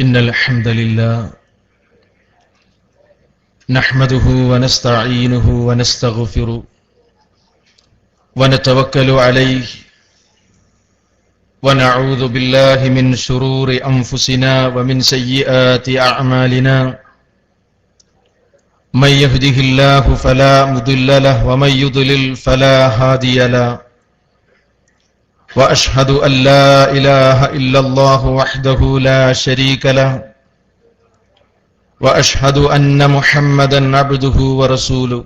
إن الحمد لله نحمده ونستعينه ونستغفره ونتوكل عليه ونعوذ بالله من شرور أنفسنا ومن سيئات أعمالنا من يهده الله فلا مضل له ومن يضلل فلا هادي له وأشهد أن لا إله إلا الله وحده لا شريك له وأشهد أن محمدا عبده ورسوله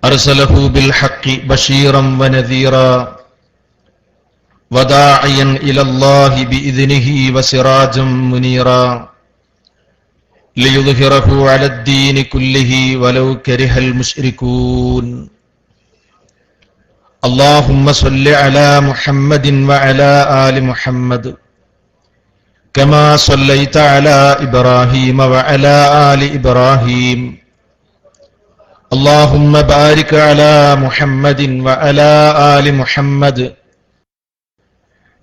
أرسله بالحق بشيرا ونذيرا وداعيا إلى الله بإذنه وسراجا منيرا ليظهره على الدين كله ولو كره المشركون اللهم صل على محمد وعلى آل محمد كما صليت على إبراهيم وعلى آل إبراهيم اللهم بارك على محمد وعلى آل محمد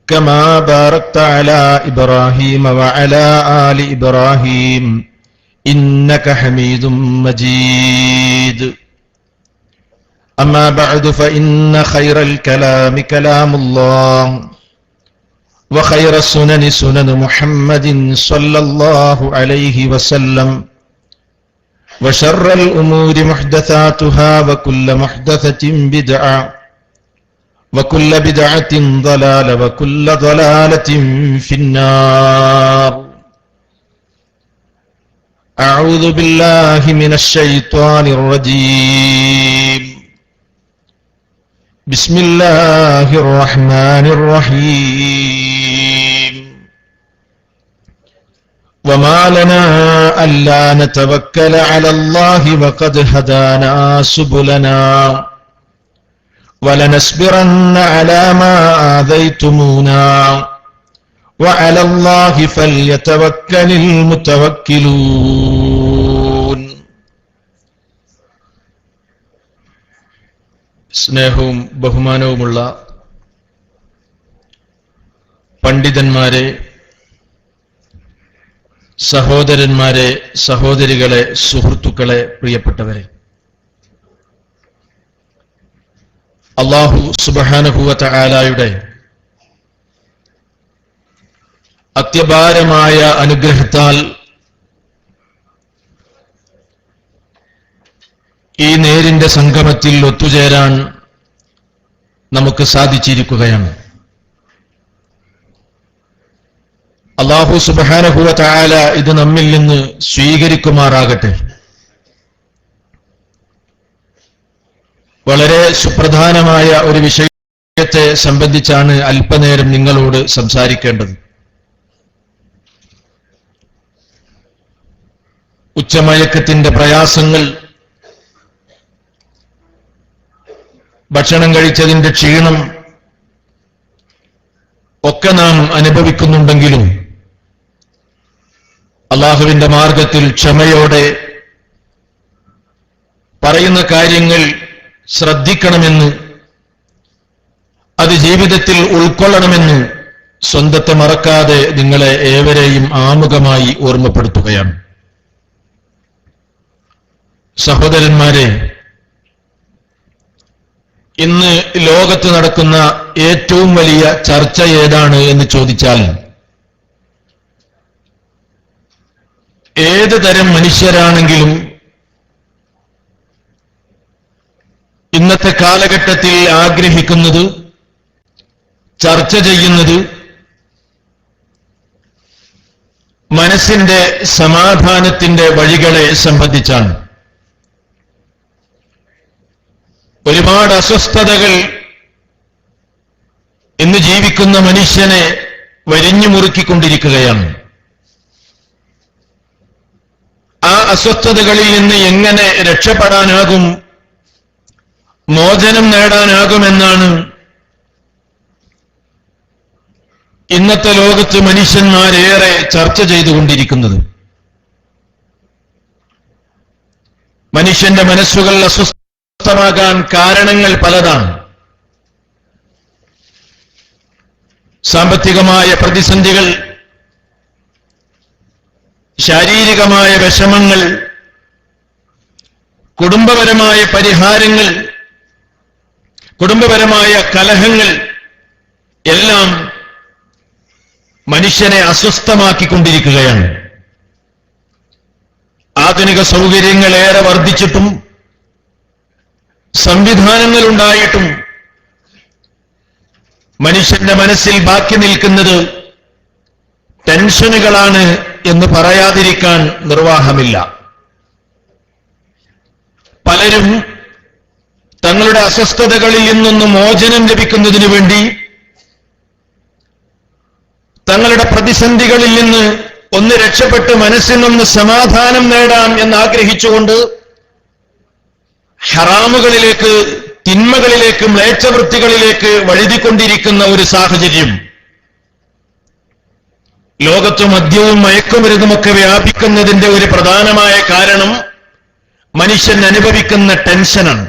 كما باركت على إبراهيم وعلى آل إبراهيم إنك حميد مجيد أما بعد فإن خير الكلام كلام الله وخير السنن سنن محمد صلى الله عليه وسلم وشر الأمور محدثاتها وكل محدثة بدعة وكل بدعة ضلالة وكل ضلالة في النار أعوذ بالله من الشيطان الرجيم بسم الله الرحمن الرحيم وما لنا ألا نتوكل على الله وقد هدانا سبلنا ولنصبرن على ما آذيتمونا وعلى الله فليتوكل المتوكلون. സ്നേഹവും ബഹുമാനവുമുള്ള പണ്ഡിതന്മാരെ, സഹോദരന്മാരെ, സഹോദരികളെ, സുഹൃത്തുക്കളെ, പ്രിയപ്പെട്ടവരെ, അല്ലാഹു സുബ്ഹാനഹു വ തആലയുടെ അത്യപാരമായ അനുഗ്രഹത്താൽ ഈ നേരിന്റെ സംഗമത്തിൽ ഒത്തുചേരാൻ നമുക്ക് സാധിച്ചിരിക്കുകയാണ്. അല്ലാഹു സുബ്ഹാനഹു വ തആല ഇത് നമ്മിൽ നിന്ന് സ്വീകരിക്കുമാറാകട്ടെ. വളരെ സുപ്രധാനമായ ഒരു വിഷയത്തെ സംബന്ധിച്ചാണ് അല്പനേരം നിങ്ങളോട് സംസാരിക്കേണ്ടത്. ഉച്ചമയക്കത്തിന്റെ പ്രയാസങ്ങൾ, ഭക്ഷണം കഴിച്ചതിന്റെ ക്ഷീണം ഒക്കെ നാം അനുഭവിക്കുന്നുണ്ടെങ്കിലും അല്ലാഹുവിന്റെ മാർഗത്തിൽ ക്ഷമയോടെ പറയുന്ന കാര്യങ്ങൾ ശ്രദ്ധിക്കണമെന്ന്, അത് ജീവിതത്തിൽ ഉൾക്കൊള്ളണമെന്ന് സ്വന്തത്തെ മറക്കാതെ നിങ്ങളെ ഏവരെയും ആമുഖമായി ഓർമ്മപ്പെടുത്തുകയാണ്. സഹോദരന്മാരെ, ഇന്ന് ലോകത്ത് നടക്കുന്ന ഏറ്റവും വലിയ ചർച്ച ഏതാണ് എന്ന് ചോദിച്ചാൽ, ഏത് തരം മനുഷ്യരാണെങ്കിലും ഇന്നത്തെ കാലഘട്ടത്തിൽ ആഗ്രഹിക്കുന്നത്, ചർച്ച ചെയ്യുന്നത് മനസ്സിന്റെ സമാധാനത്തിന്റെ വഴികളെ സംബന്ധിച്ചാണ്. ഒരുപാട് അസ്വസ്ഥതകൾ ഇന്ന് ജീവിക്കുന്ന മനുഷ്യനെ വരിഞ്ഞു മുറുക്കിക്കൊണ്ടിരിക്കുകയാണ്. ആ അസ്വസ്ഥതകളിൽ നിന്ന് എങ്ങനെ രക്ഷപ്പെടാനാകും, മോചനം നേടാനാകുമെന്നാണ് ഇന്നത്തെ ലോകത്ത് മനുഷ്യന്മാരേറെ ചർച്ച ചെയ്തുകൊണ്ടിരിക്കുന്നത്. മനുഷ്യന്റെ മനസ്സുകൾ അസ്വസ്ഥമാകാൻ കാരണങ്ങൾ പലതാണ്. സാമ്പത്തികമായ പ്രതിസന്ധികൾ, ശാരീരികമായ വിഷമങ്ങൾ, കുടുംബപരമായ പരിഹാരങ്ങൾ, കുടുംബപരമായ കലഹങ്ങൾ എല്ലാം മനുഷ്യനെ അസ്വസ്ഥമാക്കിക്കൊണ്ടിരിക്കുകയാണ്. ആധുനിക സൗകര്യങ്ങൾ ഏറെ വർദ്ധിച്ചിട്ടും സംവിധാനങ്ങളുണ്ടായിട്ടും മനുഷ്യന്റെ മനസ്സിൽ ബാക്കി നിൽക്കുന്നത് ടെൻഷനുകളാണ് എന്ന് പറയാതിരിക്കാൻ നിർവാഹമില്ല. പലരും തങ്ങളുടെ അസ്വസ്ഥതകളിൽ നിന്നൊന്ന് മോചനം ലഭിക്കുന്നതിനു വേണ്ടി, തങ്ങളുടെ പ്രതിസന്ധികളിൽ നിന്ന് ഒന്ന് രക്ഷപ്പെട്ട് മനസ്സിനൊന്ന് സമാധാനം നേടാം എന്നാഗ്രഹിച്ചുകൊണ്ട് ഹറാമുകളിലേക്ക്, തിന്മകളിലേക്ക്, മ്ലേച്ഛവൃത്തികളിലേക്ക് വഴുതിക്കൊണ്ടിരിക്കുന്ന ഒരു സാഹചര്യം. ലോകത്ത് മദ്യവും മയക്കുമരുന്നുമൊക്കെ വ്യാപിക്കുന്നതിന്റെ ഒരു പ്രധാനമായ കാരണം മനുഷ്യൻ അനുഭവിക്കുന്ന ടെൻഷനാണ്.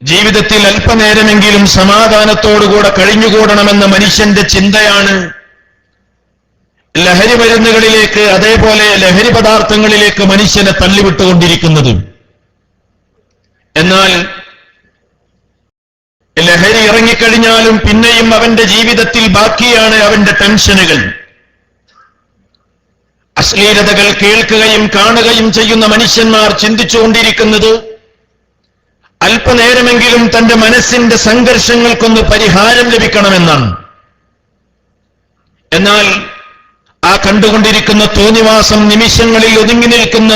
ജീവിതത്തിൽ അല്പനേരമെങ്കിലും സമാധാനത്തോടുകൂടെ കഴിഞ്ഞുകൂടണമെന്ന മനുഷ്യന്റെ ചിന്തയാണ് ലഹരി മരുന്നുകളിലേക്ക്, അതേപോലെ ലഹരി പദാർത്ഥങ്ങളിലേക്ക് മനുഷ്യനെ തള്ളിവിട്ടുകൊണ്ടിരിക്കുന്നത്. എന്നാൽ ലഹരി ഇറങ്ങിക്കഴിഞ്ഞാലും പിന്നെയും അവന്റെ ജീവിതത്തിൽ ബാക്കിയാണ് അവന്റെ ടെൻഷനുകൾ. അശ്ലീലതകൾ കേൾക്കുകയും കാണുകയും ചെയ്യുന്ന മനുഷ്യന്മാർ ചിന്തിച്ചുകൊണ്ടിരിക്കുന്നത് അല്പനേരമെങ്കിലും തന്റെ മനസ്സിന്റെ സംഘർഷങ്ങൾക്കൊന്ന് പരിഹാരം ലഭിക്കണമെന്നാണ്. എന്നാൽ ആ കണ്ടുകൊണ്ടിരിക്കുന്ന തോന്നിവാസം നിമിഷങ്ങളിൽ ഒതുങ്ങി നിൽക്കുന്ന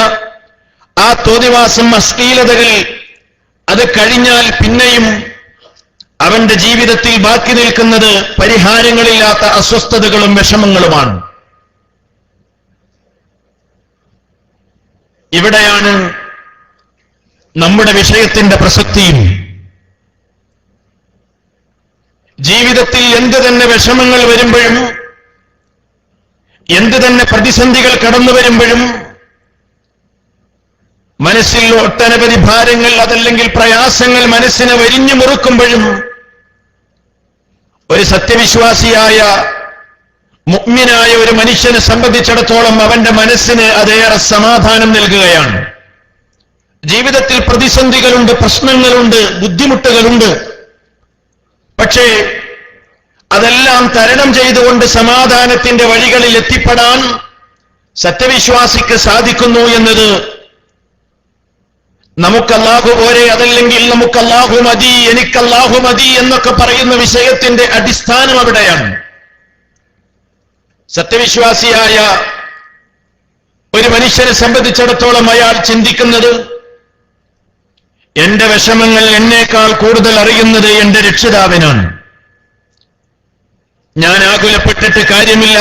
ആ തോന്നിവാസം, അശ്ലീലതകൾ, അത് കഴിഞ്ഞാൽ പിന്നെയും അവന്റെ ജീവിതത്തിൽ ബാക്കി നിൽക്കുന്നത് പരിഹാരങ്ങളില്ലാത്ത അസ്വസ്ഥതകളും വിഷമങ്ങളുമാണ്. ഇവിടെയാണ് നമ്മുടെ വിഷയത്തിന്റെ പ്രസക്തിയും. ജീവിതത്തിൽ എന്ത് തന്നെ വിഷമങ്ങൾ വരുമ്പോഴും, എന്ത് തന്നെ പ്രതിസന്ധികൾ കടന്നു വരുമ്പോഴും, മനസ്സിൽ ഒട്ടനവധി ഭാരങ്ങൾ, അതല്ലെങ്കിൽ പ്രയാസങ്ങൾ മനസ്സിനെ വരിഞ്ഞു മുറുക്കുമ്പോഴും ഒരു സത്യവിശ്വാസിയായ മുഅ്മിനായ ഒരു മനുഷ്യനെ സംബന്ധിച്ചിടത്തോളം അവന്റെ മനസ്സിന് അതേറെ സമാധാനം നൽകുകയാണ്. ജീവിതത്തിൽ പ്രതിസന്ധികളുണ്ട്, പ്രശ്നങ്ങളുണ്ട്, ബുദ്ധിമുട്ടുകളുണ്ട്. പക്ഷേ അതെല്ലാം തരണം ചെയ്തുകൊണ്ട് സമാധാനത്തിന്റെ വഴികളിൽ എത്തിപ്പെടാൻ സത്യവിശ്വാസിക്ക് സാധിക്കുന്നു എന്നത് നമുക്കല്ലാഹു പോരെ, അതല്ലെങ്കിൽ നമുക്കല്ലാഹു മതി, എനിക്കല്ലാഹു മതി എന്നൊക്കെ പറയുന്ന വിഷയത്തിന്റെ അടിസ്ഥാനം അവിടെയാണ്. സത്യവിശ്വാസിയായ ഒരു മനുഷ്യനെ സംബന്ധിച്ചിടത്തോളം അയാൾ ചിന്തിക്കുന്നത്, എന്റെ വിഷമങ്ങൾ എന്നേക്കാൾ കൂടുതൽ അറിയുന്നത് എന്റെ രക്ഷിതാവിനാണ്. ഞാൻ ആകുലപ്പെട്ടിട്ട് കാര്യമില്ല,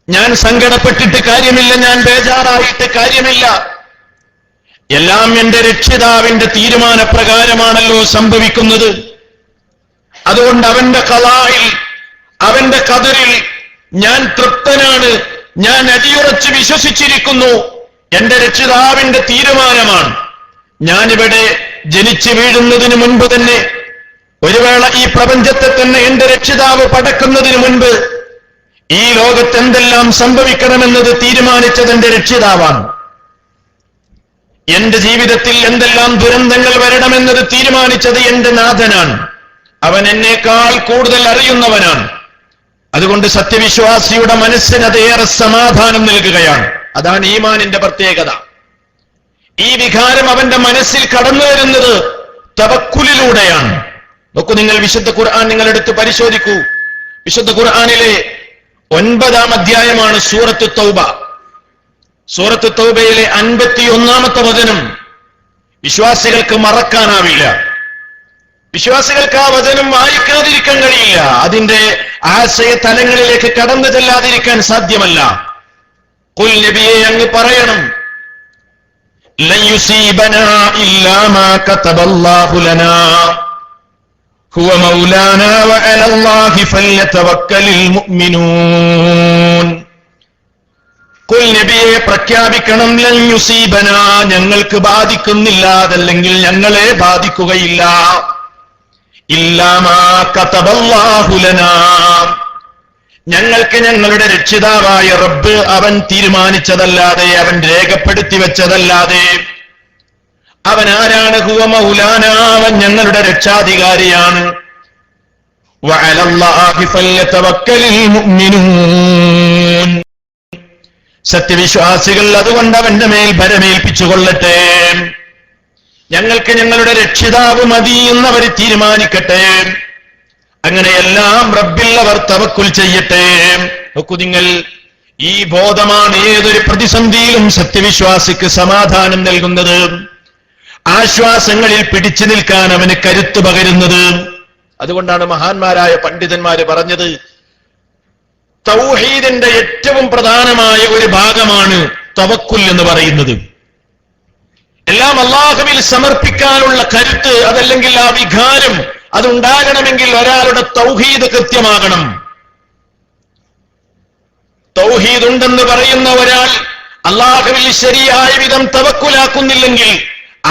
ഞാൻ സങ്കടപ്പെട്ടിട്ട് കാര്യമില്ല, ഞാൻ ബേജാറായിട്ട് കാര്യമില്ല. എല്ലാം എന്റെ രക്ഷിതാവിന്റെ തീരുമാനപ്രകാരമാണല്ലോ സംഭവിക്കുന്നത്. അതുകൊണ്ട് അവന്റെ ഖളായിൽ, അവന്റെ ഖദറിൽ ഞാൻ തൃപ്തനാണ്, ഞാൻ അടിയുറച്ച് വിശ്വസിച്ചിരിക്കുന്നു. എന്റെ രക്ഷിതാവിന്റെ തീരുമാനമാണ്. ഞാനിവിടെ ജനിച്ചു വീഴുന്നതിന് മുൻപ് തന്നെ, ഒരു വേള ഈ പ്രപഞ്ചത്തെ തന്നെ എന്റെ രക്ഷിതാവ് പടക്കുന്നതിന് മുൻപ് ഈ ലോകത്ത് എന്തെല്ലാം സംഭവിക്കണമെന്നത് തീരുമാനിച്ചത് എന്റെ രക്ഷിതാവാണ്. എന്റെ ജീവിതത്തിൽ എന്തെല്ലാം ദുരന്തങ്ങൾ വരണമെന്നത് തീരുമാനിച്ചത് എന്റെ നാഥനാണ്. അവൻ എന്നേക്കാൾ കൂടുതൽ അറിയുന്നവനാണ്. അതുകൊണ്ട് സത്യവിശ്വാസിയുടെ മനസ്സിന് അതേറെ സമാധാനം നൽകുകയാണ്. അതാണ് ഈമാനിന്റെ പ്രത്യേകത. ഈ വികാരം അവന്റെ മനസ്സിൽ കടന്നു വരുന്നത് തവക്കുലിലൂടെയാണ്. നോക്കൂ, നിങ്ങൾ വിശുദ്ധ ഖുർആൻ നിങ്ങൾ എടുത്ത് പരിശോധിക്കൂ. വിശുദ്ധ ഖുർആനിലെ 9-ാം അധ്യായമാണ് സൂറത്ത് തൗബ. സൂറത്ത് തൗബയിലെ 51-ാമത്തെ വചനം വിശ്വാസികൾക്ക് മറക്കാനാവില്ല. വിശ്വാസികൾക്ക് ആ വചനം വായിക്കാതിരിക്കാൻ കഴിയില്ല. അതിന്റെ ആശയ തലങ്ങളിലേക്ക് കടന്നു ചെല്ലാതിരിക്കാൻ സാധ്യമല്ല. ഖുൽ നബിയെ, അങ്ങ് പറയണം, ലൻ യുസീബനാ ഇല്ലാ മാ കതബല്ലാഹു ലനാ ഹുവ മൗലാനാ വഅലല്ലാഹി ഫല്യതവക്കലിൽ മുഅ്മിനൂൻ. ഖുൽ നബിയെ പ്രഖ്യാപിക്കണം, ലൻ യുസീബനാ, ഞങ്ങൾക്ക് ബാധിക്കുന്നില്ല, അതല്ലെങ്കിൽ ഞങ്ങളെ ഞങ്ങൾക്ക് ഞങ്ങളുടെ രക്ഷിതാവായ റബ്ബ് അവൻ തീരുമാനിച്ചതല്ലാതെ, അവൻ രേഖപ്പെടുത്തി വെച്ചതല്ലാതെ. അവൻ ആരാണ്? ഹുവ മൗലാന, അവൻ ഞങ്ങളുടെ രക്ഷാധികാരിയാണ്. വഅലല്ലാഹി ഫല്യതവക്കലിൽ മുഅ്മിനൂൻ, സത്യവിശ്വാസികൾ അതുകൊണ്ട് അവന്റെ മേൽ ഭരമേൽപ്പിച്ചുകൊള്ളട്ടെ. ഞങ്ങൾക്ക് ഞങ്ങളുടെ രക്ഷിതാവ് മതി എന്നവർ തീരുമാനിക്കട്ടെ. അങ്ങനെയെല്ലാം റബ്ബിൽ അവർ തവക്കുൽ ചെയ്യട്ടെ. നോക്കൂ നിങ്ങൾ, ഈ ബോധമാണ് ഏതൊരു പ്രതിസന്ധിയിലും സത്യവിശ്വാസിക്ക് സമാധാനം നൽകുന്നത്, ആശ്വാസങ്ങളിൽ പിടിച്ചു നിൽക്കാൻ അവന് കരുത്ത് പകരുന്നത്. അതുകൊണ്ടാണ് മഹാന്മാരായ പണ്ഡിതന്മാര് പറഞ്ഞത്, തൗഹീദിന്റെ ഏറ്റവും പ്രധാനമായ ഒരു ഭാഗമാണ് തവക്കുൽ എന്ന് പറയുന്നത്. എല്ലാം അല്ലാഹുവിൽ സമർപ്പിക്കാനുള്ള കരുത്ത്, അതല്ലെങ്കിൽ ആ വികാരം അതുണ്ടാകണമെങ്കിൽ ഒരാളുടെ തൗഹീദ് കൃത്യമാകണം. തൗഹീദ് ഉണ്ടെന്ന് പറയുന്ന ഒരാൾ അല്ലാഹുവിൽ ശരിയായ വിധം തവക്കുലാക്കുന്നില്ലെങ്കിൽ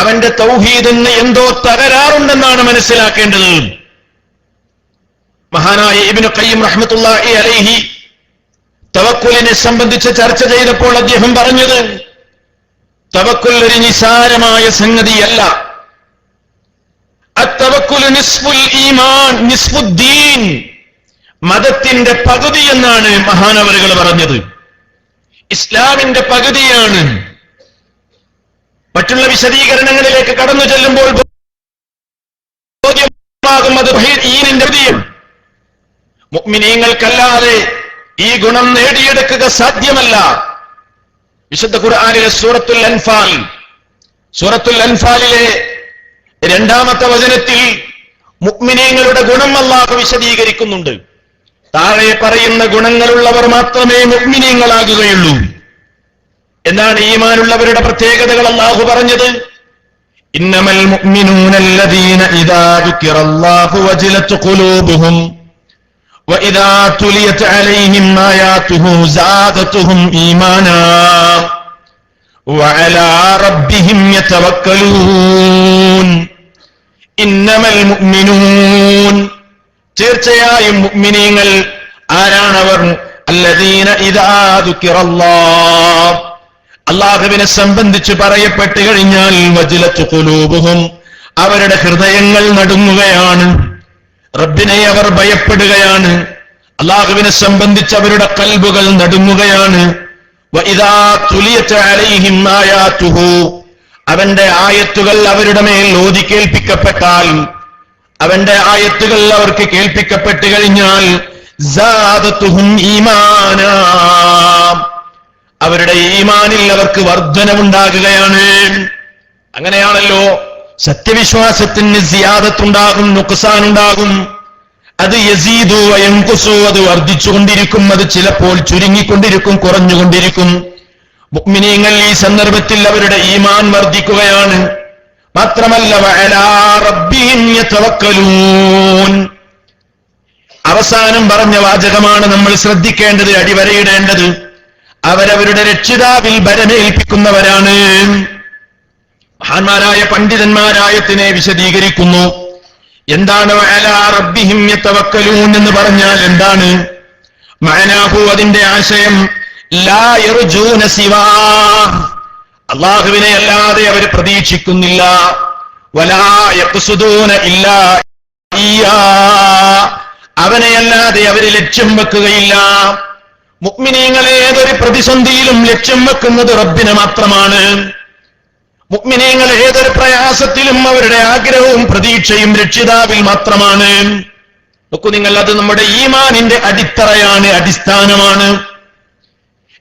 അവന്റെ തൗഹീദിന് എന്തോ തകരാറുണ്ടെന്നാണ് മനസ്സിലാക്കേണ്ടത്. മഹാനായ ഇബ്നു ഖയ്യിം റഹ്മത്തുള്ളാഹി അലൈഹി തവക്കുലിനെ സംബന്ധിച്ച് ചർച്ച ചെയ്തപ്പോൾ അദ്ദേഹം പറഞ്ഞത്, തവക്കുൽ ഒരു നിസാരമായ സംഗതിയല്ല. അത്തവക്കുൽ നിസ്ഫുൽ ഈമാൻ നിസ്ഫുദ്ദീൻ, മതത്തിന്റെ പകുതി എന്നാണ് മഹാനവറുകൾ പറഞ്ഞത്. ഇസ്ലാമിന്റെ പകുതിയാണ്. മറ്റുള്ള വിശദീകരണങ്ങളിലേക്ക് കടന്നു ചെല്ലുമ്പോൾ ബോധ്യമാകും അത് ഈനിന്റെ പകുതിയാണ്. മുഅ്മിനീങ്ങൾക്കല്ലാതെ ഈ ഗുണം നേടിയെടുക്കുക സാധ്യമല്ല. വിശുദ്ധ ഖുർആനിലെ സൂറത്തുൽ അൻഫാലിലെ 2-ാമത്തെ വചനത്തിൽ മുഅ്മിനീങ്ങളുടെ ഗുണം അല്ലാഹു വിശദീകരിക്കുന്നുണ്ട്. താഴെ പറയുന്ന ഗുണങ്ങളുള്ളവർ മാത്രമേ മുഅ്മിനീങ്ങളാകുകയുള്ളൂ എന്നാണ് ഈമാനുള്ളവരുടെ പ്രത്യേകതകൾ അല്ലാഹു പറഞ്ഞത്. ഇന്നമൽ മുഅ്മിനൂനല്ലദീന ഇദാ ദുകിറല്ലാഹു വജിലത് ഖുലൂബുഹും وَإِذَا تُلِيَتْ عَلَيْهِمْ آيَاتُهُ زَادَتْهُمْ إِيمَانًا وَعَلَى رَبِّهِمْ يَتَوَكَّلُونَ إِنَّمَا الْمُؤْمِنُونَ, തീർച്ചയായും മുഅ്മിനീങ്ങൾ ആരാണവർ? അല്ലദീന ഇദാ ദുകിറല്ലാഹ്, അല്ലാഹുവിനെ സംബന്ധിച്ച് പറയപ്പെട്ട് കഴിഞ്ഞാൽ വജിലത് ഖുലൂബുഹും, അവരുടെ ഹൃദയങ്ങൾ നടുങ്ങുകയാണ്. റബ്ബിനെ അവർ ഭയപ്പെടുകയാണ്. അല്ലാഹുവിനെ സംബന്ധിച്ച് അവരുടെ ഖൽബുകൾ നടുങ്ങുകയാണ്. വഇദാ തുലിയത അലൈഹിം ആയാതുഹു, അവന്റെ ആയത്തുകൾ അവരുടെ മേൽ ഓതി കേൾപ്പിക്കപ്പെട്ടാൽ, അവന്റെ ആയത്തുകൾ അവർക്ക് കേൾപ്പിക്കപ്പെട്ട് കഴിഞ്ഞാൽ സാദതുഹും ഈമാനാ, അവരുടെ ഈമാനിൽ അവർക്ക് വർധനവുണ്ടാകുകയാണ്. അങ്ങനെയാണല്ലോ സത്യവിശ്വാസത്തിന് സിയാദത്തുണ്ടാകും, നുക്സാനുണ്ടാകും. അത് യസീദു വയൻഖുസു, അത് വർദ്ധിച്ചുകൊണ്ടിരിക്കും, അത് ചിലപ്പോൾ ചുരുങ്ങിക്കൊണ്ടിരിക്കും, കുറഞ്ഞുകൊണ്ടിരിക്കും. മുഅ്മിനീങ്ങൾ ഈ സന്ദർഭത്തിൽ അവരുടെ ഈമാൻ വർദ്ധിക്കുകയാണ്. മാത്രമല്ല വഅലാ റബ്ബിഹിം യതവക്കലൂൻ, അവസാനം പറഞ്ഞ വാചകമാണ് നമ്മൾ ശ്രദ്ധിക്കേണ്ടത്, അടിവരയിടേണ്ടത്. അവരവരുടെ രക്ഷിതാവിൽ ഭരമേൽപ്പിക്കുന്നവരാണ്. മഹാന്മാരായ പണ്ഡിതന്മാരായത്തിനെ വിശദീകരിക്കുന്നു. എന്താണ് വഅലാ റബ്ബിഹിം യതവക്കലൂൻ എന്ന് പറഞ്ഞാൽ എന്താണ്? മഅനാഹു, അതിന്റെ ആശയം ലാ യർജൂന സിവാ, അല്ലാഹുവിനെ അല്ലാതെ അവർ പ്രതീക്ഷിക്കുന്നില്ല. വലാ യഖ്സുദൂന ഇല്ലാ ഇയ്യാ, അവനെയല്ലാതെ അവർ ലക്ഷ്യം വെക്കുകയില്ല. മുഅ്മിനീങ്ങളെ ഏതൊരു പ്രതിസന്ധിയിലും ലക്ഷ്യം വെക്കുന്നത് റബ്ബിനെ മാത്രമാണ്. മുഅ്മിനീങ്ങൾ ഏതൊരു പ്രയാസത്തിലും അവരുടെ ആഗ്രഹവും പ്രതീക്ഷയും രക്ഷിതാവിൽ മാത്രമാണ്. നോക്കൂ നിങ്ങൾ, അത് നമ്മുടെ ഈമാനിന്റെ അടിത്തറയാണ്, അടിസ്ഥാനമാണ്.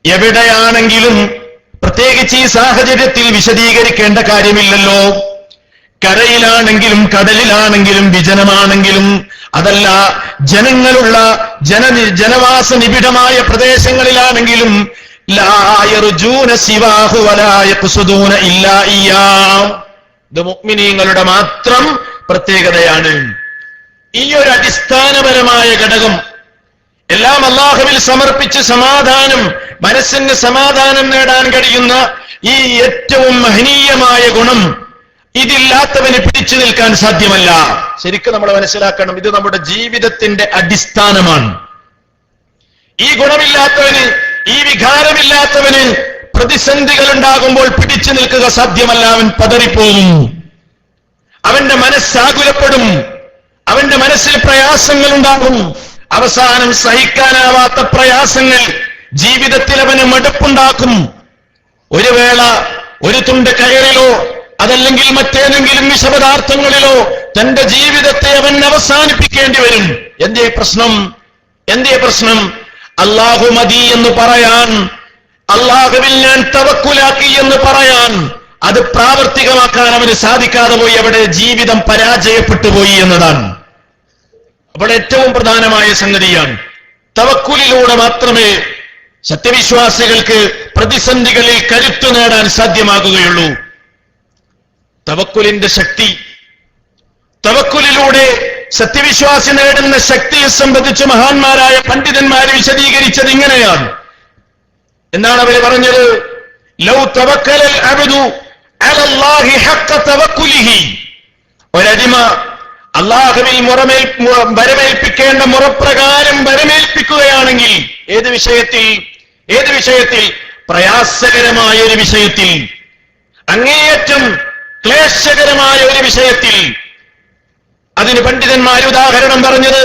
എവിടെയാണെങ്കിലും, പ്രത്യേകിച്ച് ഈ സാഹചര്യത്തിൽ വിശദീകരിക്കേണ്ട കാര്യമില്ലല്ലോ. കരയിലാണെങ്കിലും കടലിലാണെങ്കിലും വിജനമാണെങ്കിലും, അതല്ല ജനങ്ങളുള്ള ജനവാസ നിബിഡമായ പ്രദേശങ്ങളിലാണെങ്കിലും ലാ യർജൂന സിവാഹു വലാ യഖ്സുദൂന ഇല്ലാ ഇയ്യാ, ഇത് മുഅ്മിനീങ്ങളുടെ മാത്രം പ്രത്യേകതയാണ്. ഈ ഒരു അടിസ്ഥാനപരമായ ഘടകം എല്ലാം അല്ലാഹുവിൽ സമർപ്പിച്ച് സമാധാനം, മനസ്സിന് സമാധാനം നേടാൻ കഴിയുന്ന ഈ ഏറ്റവും മഹനീയമായ ഗുണം, ഇതില്ലാത്തവന് പിടിച്ചു നിൽക്കാൻ സാധ്യമല്ല. ശരിക്കും നമ്മൾ മനസ്സിലാക്കണം, ഇത് നമ്മുടെ ജീവിതത്തിന്റെ അടിസ്ഥാനമാണ്. ഈ ഗുണമില്ലാത്തവന്, ഈ വികാരമില്ലാത്തവന് പ്രതിസന്ധികൾ ഉണ്ടാകുമ്പോൾ പിടിച്ചു നിൽക്കുക സാധ്യമല്ല. അവൻ പതറിപ്പോകും, അവന്റെ മനസ്സാകുലപ്പെടും, അവന്റെ മനസ്സിൽ പ്രയാസങ്ങൾ ഉണ്ടാകും. അവസാനം സഹിക്കാനാവാത്ത പ്രയാസങ്ങൾ ജീവിതത്തിൽ അവന് മടുപ്പുണ്ടാക്കും. ഒരു വേള ഒരു തുണ്ട് കയറിലോ അതല്ലെങ്കിൽ മറ്റേതെങ്കിലും വിഷപദാർത്ഥങ്ങളിലോ തന്റെ ജീവിതത്തെ അവൻ അവസാനിപ്പിക്കേണ്ടി വരും. എന്തേ പ്രശ്നം? അല്ലാഹു മതി എന്ന് പറയാൻ, അല്ലാഹുവിൽ ഞാൻ തവക്കുലാക്കി എന്ന് പറയാൻ, അത് പ്രാവർത്തികമാക്കാൻ അവന് സാധിക്കാതെ പോയി. അവിടെ ജീവിതം പരാജയപ്പെട്ടു പോയി എന്നതാണ്. അപ്പോൾ ഏറ്റവും പ്രധാനമായ സംഗതിയാണ്, തവക്കുലിലൂടെ മാത്രമേ സത്യവിശ്വാസികൾക്ക് പ്രതിസന്ധികളിൽ കരുത്തു നേടാൻ സാധ്യമാകുകയുള്ളൂ. തവക്കുലിന്റെ ശക്തി, തവക്കുലിലൂടെ സത്യവിശ്വാസി നേടുന്ന ശക്തിയെ സംബന്ധിച്ച് മഹാന്മാരായ പണ്ഡിതന്മാരെ വിശദീകരിച്ചത് ഇങ്ങനെയാണ്. എന്താണ് അവര് പറഞ്ഞത്? ലൗ തവക്കലൽ അബ്ദു അലല്ലാഹി ഹഖ്ക തവക്കുലിഹി, ഒരടിമ അല്ലാഹുവിൽ വരമേൽപ്പിക്കേണ്ട മുറപ്രകാരം വരമേൽപ്പിക്കുകയാണെങ്കിൽ, ഏത് വിഷയത്തിൽ? പ്രയാസകരമായ ഒരു വിഷയത്തിൽ, അങ്ങേയറ്റം ക്ലേശകരമായ ഒരു വിഷയത്തിൽ. അതിന് പണ്ഡിതന്മാർ ഉദാഹരണം പറഞ്ഞത്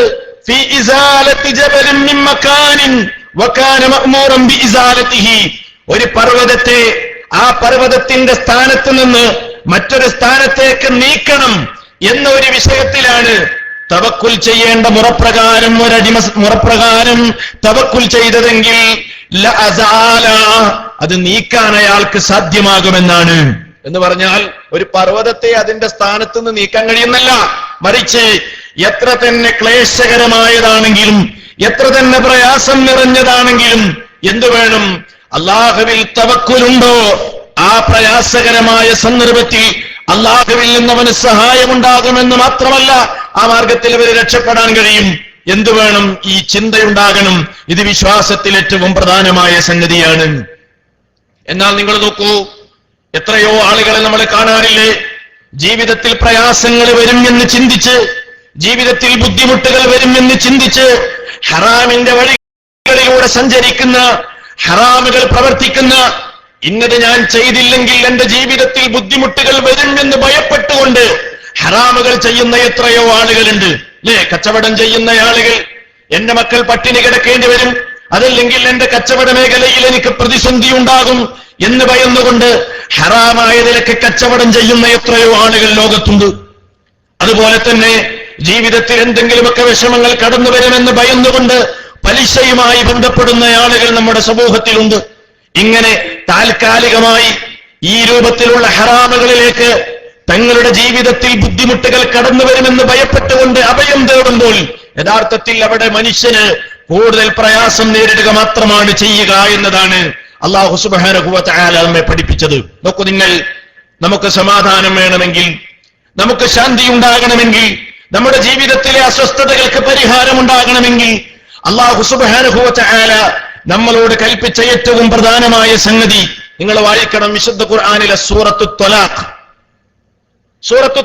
ഫീ ഇസാലത്തി ജബലിൻ മിൻ മകാനിൻ വകാന മഅ്മൂറൻ ബിഇസാലതിഹി, ഒരു പർവ്വതത്തെ ആ പർവ്വതത്തിന്റെ സ്ഥാനത്ത് നിന്ന് മറ്റൊരു സ്ഥാനത്തേക്ക് നീക്കണം എന്ന ഒരു വിഷയത്തിലാണ് തവക്കുൽ ചെയ്യേണ്ട മുറപ്രകാരം തവക്കുൽ ചെയ്തതെങ്കിൽ ലഅസാല, അത് നീക്കാൻ അയാൾക്ക് സാധ്യമാകുമെന്നാണ്. എന്ന് പറഞ്ഞാൽ ഒരു പർവ്വതത്തെ അതിന്റെ സ്ഥാനത്ത് നിന്ന് നീക്കാൻ കഴിയുന്നല്ല, മറിച്ച് എത്ര തന്നെ ക്ലേശകരമായതാണെങ്കിലും എത്ര തന്നെ പ്രയാസം നിറഞ്ഞതാണെങ്കിലും എന്തു വേണം? അല്ലാഹുവിൽ തവക്കുലുണ്ടോ, ആ പ്രയാസകരമായ സന്ദർഭത്തിൽ അല്ലാഹുവിൽ നിന്നവന് സഹായമുണ്ടാകുമെന്ന് മാത്രമല്ല, ആ മാർഗത്തിൽ അവര് രക്ഷപ്പെടാൻ കഴിയും. എന്തു വേണം? ഈ ചിന്തയുണ്ടാകണം. ഇത് വിശ്വാസത്തിൽ ഏറ്റവും പ്രധാനമായ സംഗതിയാണ്. എന്നാൽ നിങ്ങൾ നോക്കൂ, എത്രയോ ആളുകളെ നമ്മൾ കാണാറില്ലേ, ജീവിതത്തിൽ പ്രയാസങ്ങൾ വരും എന്ന് ചിന്തിച്ച്, ജീവിതത്തിൽ ബുദ്ധിമുട്ടുകൾ വരും എന്ന് ചിന്തിച്ച് ഹറാമിന്റെ വഴികളിലൂടെ സഞ്ചരിക്കുന്ന, ഹറാമുകൾ പ്രവർത്തിക്കുന്ന, ഇന്നത് ഞാൻ ചെയ്തില്ലെങ്കിൽ എന്റെ ജീവിതത്തിൽ ബുദ്ധിമുട്ടുകൾ വരും എന്ന് ഭയപ്പെട്ടുകൊണ്ട് ഹറാമുകൾ ചെയ്യുന്ന എത്രയോ ആളുകളുണ്ട്, അല്ലേ? കച്ചവടം ചെയ്യുന്ന ആളുകൾ, എന്റെ മക്കൾ പട്ടിണി കിടക്കേണ്ടി വരും, അതല്ലെങ്കിൽ എന്റെ കച്ചവട മേഖലയിൽ എനിക്ക് പ്രതിസന്ധി ഉണ്ടാകും എന്ന് ഭയന്നുകൊണ്ട് ഹറാമായതിലൊക്കെ കച്ചവടം ചെയ്യുന്ന എത്രയോ ആളുകൾ ലോകത്തുണ്ട്. അതുപോലെ തന്നെ ജീവിതത്തിൽ എന്തെങ്കിലുമൊക്കെ വിഷമങ്ങൾ കടന്നു വരുമെന്ന് ഭയന്നുകൊണ്ട് പലിശയുമായി ബന്ധപ്പെടുന്ന ആളുകൾ നമ്മുടെ സമൂഹത്തിലുണ്ട്. ഇങ്ങനെ താൽക്കാലികമായി ഈ രൂപത്തിലുള്ള ഹറാമുകളിലേക്ക് തങ്ങളുടെ ജീവിതത്തിൽ ബുദ്ധിമുട്ടുകൾ കടന്നു വരുമെന്ന് ഭയപ്പെട്ടുകൊണ്ട് അഭയം തേടുമ്പോൾ യഥാർത്ഥത്തിൽ അവിടെ മനുഷ്യന് കൂടുതൽ പ്രയാസം നേരിടുക മാത്രമാണ് ചെയ്യുക എന്നതാണ് അല്ലാഹു സുബ്ഹാനഹു വ തആല നമ്മെ പഠിപ്പിച്ചത്. നോക്കൂ നിങ്ങൾ, നമുക്ക് സമാധാനം വേണമെങ്കിൽ, നമുക്ക് ശാന്തി ഉണ്ടാകണമെങ്കിൽ, നമ്മുടെ ജീവിതത്തിലെ അസ്വസ്ഥതകൾക്ക് പരിഹാരം ഉണ്ടാകണമെങ്കിൽ അല്ലാഹു സുബ്ഹാനഹു വ തആല നമ്മളോട് കൽപ്പിച്ച ഏറ്റവും പ്രധാനമായ സംഗതി നിങ്ങൾ വായിക്കണം. വിശുദ്ധ ഖുർആനിലെ സൂറത്തു ത്വലാഖ്, സൂറത്തു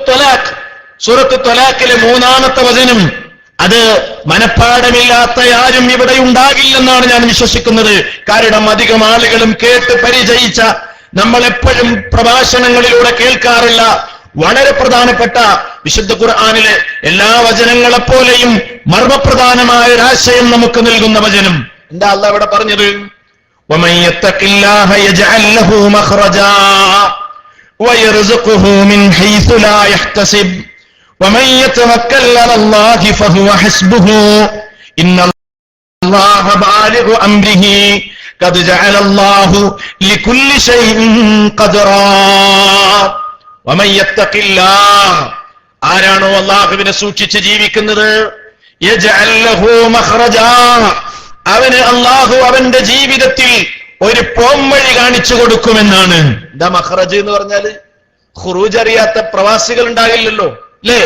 ത്വലാഖിലെ 3-ാമത്തെ വചനം, അത് മനഃപ്പാഠമില്ലാത്ത ആരും ഇവിടെ ഉണ്ടാകില്ലെന്നാണ് ഞാൻ വിശ്വസിക്കുന്നത്. കാരണം അധികം ആളുകളും കേട്ട് പരിചയിച്ച, നമ്മളെപ്പോഴും പ്രഭാഷണങ്ങളിലൂടെ കേൾക്കാറുള്ള വളരെ പ്രധാനപ്പെട്ട വിശുദ്ധ ഖുർആനിലെ എല്ലാ വചനങ്ങളെപ്പോലെയും മർമ്മപ്രധാനമായ ഒരാശയം നമുക്ക് നൽകുന്ന വചനം. എന്താ അല്ലാഹു ഇവിടെ പറഞ്ഞത്? വമൻ യത്തഖില്ലാഹ യജ്അൽ ലഹു മഖ്റജാ വയർസുഖുഹു മിൻ ഹൈസു ലാ യഹ്തസിബ് വമൻ യതവക്കൽ അലല്ലാഹി ഫഹുവ ഹസ്ബുഹു ഇന്നല്ലാഹ ബാലിഗു അംരിഹി ഖദ് ജഅലല്ലാഹു ലികുല്ലി ശൈഇൻ ഖദറാ. വമൻ യത്തഖില്ലാഹ, ആരാണോ അല്ലാഹുവിനെ സൂക്ഷിച്ച് ജീവിക്കുന്നത്, യജ്അൽ ലഹു മഖ്റജാ, അവന് അല്ലാഹു അവന്റെ ജീവിതത്തിൽ ഒരു പോംവഴി കാണിച്ചു കൊടുക്കുമെന്നാണ്. എന്താ മഖ്റജ് എന്ന് പറഞ്ഞാല്? ഖുറൂജ് അറിയാത്ത പ്രവാസികൾ ഉണ്ടാകില്ലല്ലോ, അല്ലേ?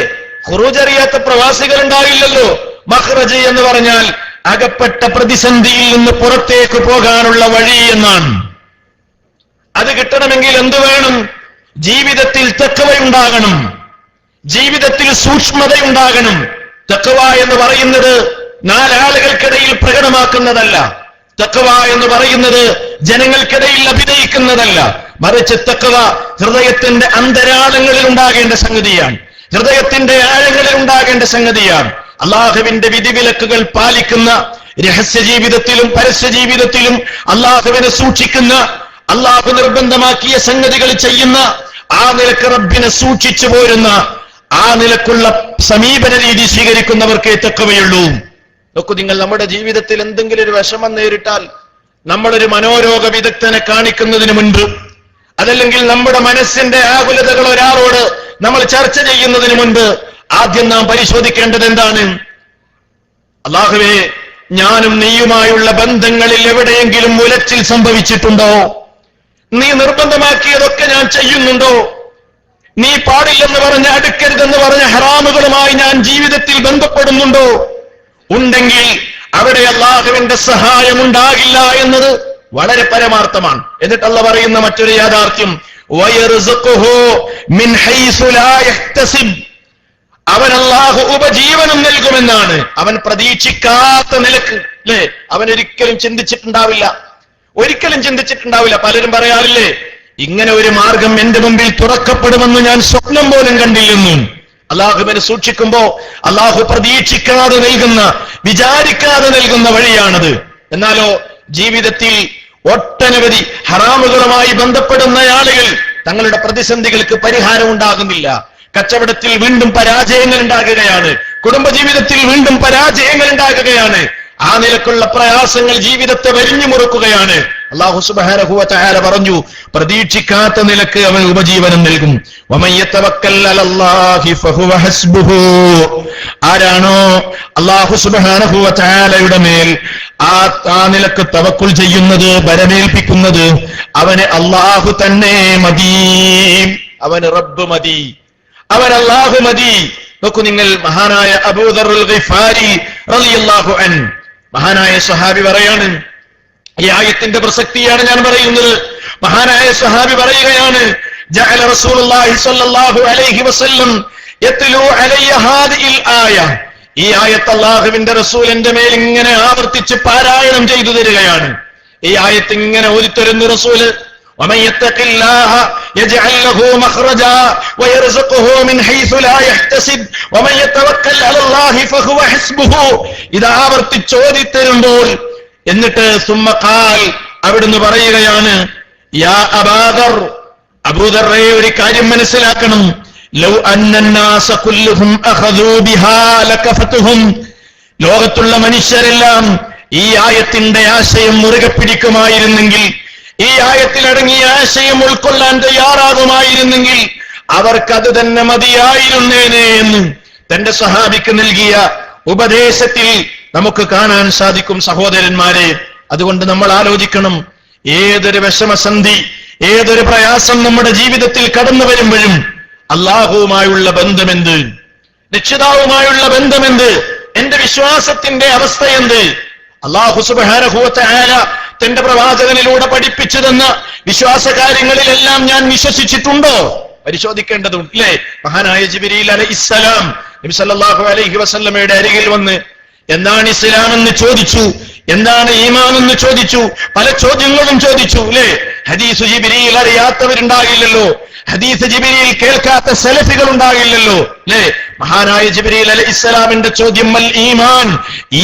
ഖുറൂജ് അറിയാത്ത പ്രവാസികൾ ഉണ്ടാകില്ലല്ലോ. മഖ്റജ് എന്ന് പറഞ്ഞാൽ അകപ്പെട്ട പ്രതിസന്ധിയിൽ നിന്ന് പുറത്തേക്ക് പോകാനുള്ള വഴി എന്നാണ്. അത് കിട്ടണമെങ്കിൽ എന്തു വേണം? ജീവിതത്തിൽ തഖ്വയുണ്ടാകണം, ജീവിതത്തിൽ സൂക്ഷ്മതയുണ്ടാകണം. തഖ്വ എന്ന് പറയുന്നത് നാലാളുകൾക്കിടയിൽ പ്രകടമാക്കുന്നതല്ല. തഖ്വ എന്ന് പറയുന്നത് ജനങ്ങൾക്കിടയിൽ അഭിനയിക്കുന്നതല്ല. മറിച്ച് തഖ്വ ഹൃദയത്തിന്റെ അന്തരാളങ്ങളിൽ ഉണ്ടാകേണ്ട സംഗതിയാണ്, ഹൃദയത്തിന്റെ ആഴങ്ങളിൽ ഉണ്ടാകേണ്ട സംഗതിയാണ്. അള്ളാഹുവിന്റെ വിധിവിലക്കുകൾ പാലിക്കുന്ന, രഹസ്യ ജീവിതത്തിലും പരസ്യ ജീവിതത്തിലും അള്ളാഹുവിനെ സൂക്ഷിക്കുന്ന, അള്ളാഹു നിർബന്ധമാക്കിയ സംഗതികൾ ചെയ്യുന്ന, ആ നിലക്ക് റബ്ബിനെ സൂക്ഷിച്ചു പോരുന്ന, ആ നിലക്കുള്ള സമീപന രീതി സ്വീകരിക്കുന്നവർക്കേ തഖ്വയുള്ളൂ. നോക്കൂ നിങ്ങൾ, നമ്മുടെ ജീവിതത്തിൽ എന്തെങ്കിലും ഒരു വിഷമം നേരിട്ടാൽ നമ്മളൊരു മനോരോഗ വിദഗ്ധനെ കാണിക്കുന്നതിന് മുൻപ്, അതല്ലെങ്കിൽ നമ്മുടെ മനസ്സിന്റെ ആകുലതകൾ ഒരാളോട് നമ്മൾ ചർച്ച ചെയ്യുന്നതിന് മുൻപ് ആദ്യം നാം പരിശോധിക്കേണ്ടത് എന്താണ്? അല്ലാഹുവേ, ഞാനും നീയുമായുള്ള ബന്ധങ്ങളിൽ എവിടെയെങ്കിലും ഉലച്ചിൽ സംഭവിച്ചിട്ടുണ്ടോ? നീ നിർബന്ധമാക്കിയതൊക്കെ ഞാൻ ചെയ്യുന്നുണ്ടോ? നീ പാടില്ലെന്ന് പറഞ്ഞ്, അടുക്കരുതെന്ന് പറഞ്ഞ ഹറാമുകളുമായി ഞാൻ ജീവിതത്തിൽ ബന്ധപ്പെടുന്നുണ്ടോ? ഉണ്ടെങ്കിൽ അവിടെ അല്ലാഹുവിന്റെ സഹായം ഉണ്ടാകില്ല എന്നത് വളരെ പരമാർത്ഥമാണ്. എന്നിട്ട് അല്ലാഹു പറയുന്ന മറ്റൊരു യാഥാർത്ഥ്യം, വയർസുഖുഹു മിൻ ഹൈസു ലാ യഹ്തസിബ്, അവൻ അല്ലാഹു ഉപജീവനം നൽകുമെന്നാണ്. അവൻ പ്രതീക്ഷിക്കാത്ത നിലക്ക്, അല്ലേ? അവൻ ഒരിക്കലും ചിന്തിച്ചിട്ടുണ്ടാവില്ല. പലരും പറയാറില്ലേ, ഇങ്ങനെ ഒരു മാർഗം എന്റെ മുമ്പിൽ തുറക്കപ്പെടുമെന്ന് ഞാൻ സ്വപ്നം പോലും കണ്ടില്ലെന്നും. അള്ളാഹുവിനെ സൂക്ഷിക്കുമ്പോ അള്ളാഹു പ്രതീക്ഷിക്കാതെ നൽകുന്ന, വിചാരിക്കാതെ നൽകുന്ന വഴിയാണത്. എന്നാലോ ജീവിതത്തിൽ ഒട്ടനവധി ഹറാമുകളുമായി ബന്ധപ്പെടുന്ന ആളുകൾ തങ്ങളുടെ പ്രതിസന്ധികൾക്ക് പരിഹാരം ഉണ്ടാകുന്നില്ല. കച്ചവടത്തിൽ വീണ്ടും പരാജയങ്ങൾ ഉണ്ടാകുകയാണ്, കുടുംബജീവിതത്തിൽ വീണ്ടും പരാജയങ്ങൾ ഉണ്ടാകുകയാണ്. ആ നിലക്കുള്ള പ്രയാസങ്ങൾ ജീവിതത്തെ വരിഞ്ഞു മുറുക്കുകയാണ്. അല്ലാഹു സുബ്ഹാനഹു വ തആല പറഞ്ഞു, പ്രതീക്ഷിക്കാത്ത നിലക്ക് അവൻ ഉപജീവനം നൽകും. വമൻ യതവക്കൽ അലല്ലാഹി ഫഹുവ ഹസ്ബുഹു, ആരാണോ അല്ലാഹു സുബ്ഹാനഹു വ തആലയുടെ മേൽ ആ നിലക്ക് തവക്കുൽ ചെയ്യുന്നത്, ബരമേൽപ്പിക്കുന്നത്, അവന് അല്ലാഹു തന്നെ മതി, അവന് റബ്ബ് മതി, അവൻ അല്ലാഹു മതി. നോക്കൂ നിങ്ങൾ, മഹാനായ അബൂ ദർറുൽ ഗിഫാരി റളിയല്ലാഹു അൻഹു, മഹാനായ സ്വഹാബി പറയാണ്, ഈ ആയത്തിന്റെ പ്രസക്തിയാണ് ഞാൻ പറയുന്നത്. മഹാനായ സ്വഹാബി പറയുകയാണ്, ജഅല റസൂലുള്ളാഹി സ്വല്ലല്ലാഹു അലൈഹി വസല്ലം യത്ലു അലയ്യ ഹാദിഹിൽ ആയ, ഈ ആയത്ത് അല്ലാഹുവിന്റെ റസൂൽ എന്റെ മേൽ ഇങ്ങനെ ആവർത്തിച്ച് പാരായണം ചെയ്തു തരികയാണ്. ഈ ആയത്ത് ഇങ്ങനെ ഓതിത്തരുന്നു റസൂല്. ومن يتق الله يجعل له مخرجا ويرزقه من حيث لا يحتسب ومن يتوكل على الله فهو حسبه. ഇത് ആവർത്തിച്ച് ഓതിത്തരുമ്പോൾ എന്നിട്ട് സുമ്മ ഖാൽ, അവിടുന്ന് പറയുകയാണ്, യാ അബൂദർ, അബൂദറേ, ഒരു കാര്യം മനസ്സിലാക്കണം, ലൗ അന്നന്നാസ കുല്ലുഹും അഖദൂ ബിഹാ ലകഫതുഹും, ലോകത്തുള്ള മനുഷ്യരെല്ലാം ഈ ആയത്തിന്റെ ആശയം മുറുകെ പിടിക്കുമായിരുന്നെങ്കിൽ, ഈ ആയത്തിൽ അടങ്ങിയ ആശയം ഉൾക്കൊള്ളാൻ തയ്യാറാകുമായിരുന്നെങ്കിൽ അവർക്കത് തന്നെ മതിയായിരുന്നേനെ എന്ന് തന്റെ സ്വഹാബിക്ക് നൽകിയ ഉപദേശത്തിൽ നമുക്ക് കാണാൻ സാധിക്കും. സഹോദരന്മാരെ, അതുകൊണ്ട് നമ്മൾ ആലോചിക്കണം, ഏതൊരു വിഷമസന്ധി, ഏതൊരു പ്രയാസം നമ്മുടെ ജീവിതത്തിൽ കടന്നു വരുമ്പോഴും അല്ലാഹുവുമായുള്ള ബന്ധമെന്ത്, രക്ഷിതാവുമായുള്ള ബന്ധമെന്ത്, എന്റെ വിശ്വാസത്തിന്റെ അവസ്ഥ എന്ത്? അല്ലാഹു സുബ്ഹാനഹു വ തആല തന്റെ പ്രവാചകനിലൂടെ പഠിപ്പിച്ചു തന്ന വിശ്വാസ കാര്യങ്ങളിലെല്ലാം ഞാൻ വിശ്വസിച്ചിട്ടുണ്ടോ? പരിശോധിക്കേണ്ടതുണ്ട്, അല്ലേ? മഹാനായ ജിബ്രീൽ അലൈഹിസ്സലാം നബി സല്ലല്ലാഹു അലൈഹി വസല്ലമയുടെ അരികിൽ വന്ന് എന്താണ് ഇസ്ലാം എന്ന് ചോദിച്ചു, എന്താണ് ഈമാൻ എന്ന് ചോദിച്ചു, പല ചോദ്യങ്ങളും ചോദിച്ചു, അല്ലേ? ഹദീസ് ജിബ്രീൽ അറിയാത്തവരുണ്ടാകില്ലല്ലോ, ഹദീസ് ജിബ്രീൽ കേൾക്കാത്ത സലഫികൾ ഉണ്ടാകില്ലല്ലോ, അല്ലേ? മഹാനായ ജിബ്രീൽ അലൈഹിസ്സലാമിന്റെ ചോദ്യം അൽ ഈമാൻ,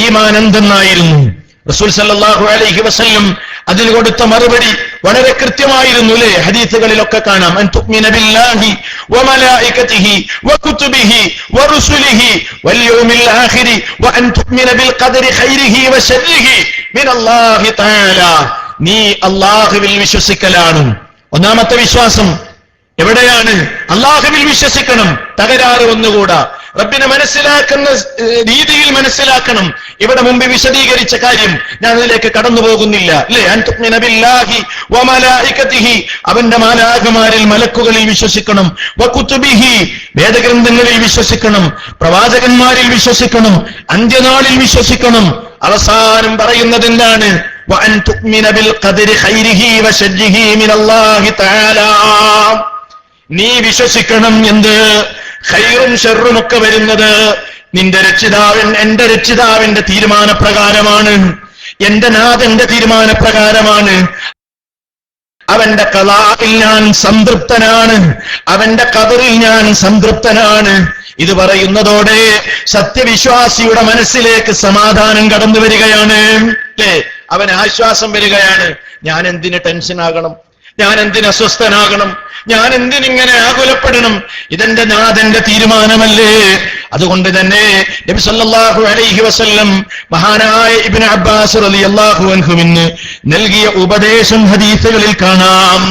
ഈമാൻ എന്തെന്നായിരുന്നു. റസൂൽ സല്ലല്ലാഹു അലൈഹി വസല്ലം അതിന് കൊടുത്ത മറുപടി വളരെ കൃത്യമായിരുന്നു, അല്ലേ? ഹദീസുകളിലൊക്കെ കാണാം, അൻ തുഅ്മിന ബില്ലാഹി വമലായികതിഹി വകുതുബിഹി വറുസുലിഹി വൽയൗമിൽ ആഖിരി വഅൻ തുഅ്മിന ബിൽ ഖദരി ഖൈരിഹി വശർരിഹി മിനല്ലാഹി തആല. നീ അല്ലാഹുവിൽ വിശ്വസിക്കലാണ് ഒന്നാമത്തെ വിശ്വാസം. എവിടെയാണ്? അല്ലാഹുവിൽ വിശ്വസിക്കണം. തകരാറ് ഒന്നുകൂടാ, റബ്ബിനെ മനസ്സിലാക്കുന്ന രീതിയിൽ മനസ്സിലാക്കണം. ഇവിടെ മുമ്പ് വിശദീകരിച്ച കാര്യം ഞാൻ അതിലേക്ക് കടന്നു പോകുന്നില്ല, അല്ലേ? അൻ തുഅ്മിന ബില്ലാഹി വമലായികതിഹി, അവന്റെ മാലാഖമാരിൽ, മലക്കുകളിൽ വിശ്വസിക്കണം. വകുതുബിഹി, വേദഗ്രന്ഥങ്ങളിൽ വിശ്വസിക്കണം. പ്രവാചകന്മാരിൽ വിശ്വസിക്കണം. അന്ത്യനാളിൽ വിശ്വസിക്കണം. അവസാനം പറയുന്നത് എന്താണ്? വഅൻ തുഅ്മിന ബിൽ ഖദരി ഖൈരിഹി വശർരിഹി മിനല്ലാഹി തആല. നീ വിശ്വസിക്കണം എന്ത്? ഖൈറും ഷർറും ഒക്കെ വരുന്നത് നിന്റെ രക്ഷിതാവൻ എന്റെ രക്ഷിതാവിന്റെ തീരുമാനപ്രകാരമാണ്, എന്റെ നാഥന്റെ തീരുമാനപ്രകാരമാണ്. അവന്റെ ഖളാഇൽ ഞാൻ സംതൃപ്തനാണ്, അവന്റെ ഖദറിൽ ഞാൻ സംതൃപ്തനാണ്. ഇത് പറയുന്നതോടെ സത്യവിശ്വാസിയുടെ മനസ്സിലേക്ക് സമാധാനം കടന്നു വരികയാണ്, അല്ലേ? അവന് ആശ്വാസം വരികയാണ്. ഞാൻ എന്തിന് ടെൻഷനാകണം, ഞാൻ എന്തിന് അസ്വസ്ഥനാകണം, ഞാൻ എന്തിനിങ്ങനെ ആകുലപ്പെടണം? ഇതെന്റെ നാഥന്റെ തീരുമാനമല്ലേ? അതുകൊണ്ട് തന്നെ നബി സല്ലല്ലാഹു അലൈഹി വസല്ലം മഹാനായ ഇബ്നു അബ്ബാസ് റളിയല്ലാഹു അൻഹുവിന് നൽകിയ ഉപദേശം ഹദീസുകളിൽ കാണാം.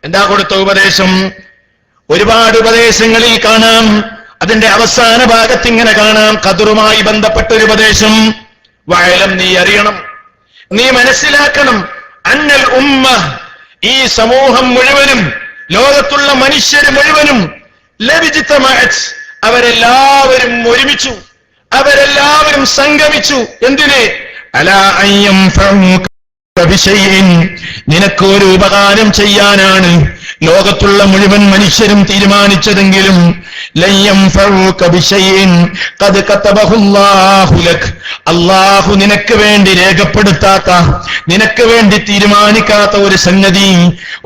എന്താ കൊടുത്ത ഉപദേശം? ഒരുപാട് ഉപദേശങ്ങളിൽ കാണാം. അതിന്റെ അവസാന ഭാഗത്ത് ഇങ്ങനെ കാണാം, ഖദറുമായി ബന്ധപ്പെട്ട ഒരു ഉപദേശം. വഅലം, നീ അറിയണം, നീ മനസ്സിലാക്കണം, അന്നൽ ഉമ്മ, ഈ സമൂഹം മുഴുവനും, ലോകത്തുള്ള മനുഷ്യര് മുഴുവനും, ലബിജ്തമഅത്, അവരെല്ലാവരും ഒരുമിച്ചു, അവരെല്ലാവരും സംഗമിച്ചു. എന്തിന്? അലാ അയ്യംഫഉക ബിശൈഇൻ, നിനക്ക് ഒരു ഉപകാരം ചെയ്യാനാണ് ലോകത്തുള്ള മുഴുവൻ മനുഷ്യരും തീരുമാനിച്ചതെങ്കിലും ലയ്യംഫഉക ബിശൈഇൻ ഖദ് കതബഹുല്ലാഹു ലക്, അല്ലാഹു നിനക്ക് വേണ്ടി രേഖപ്പെടുത്താത്ത, നിനക്ക് വേണ്ടി തീരുമാനിക്കാത്ത ഒരു സംഗതി,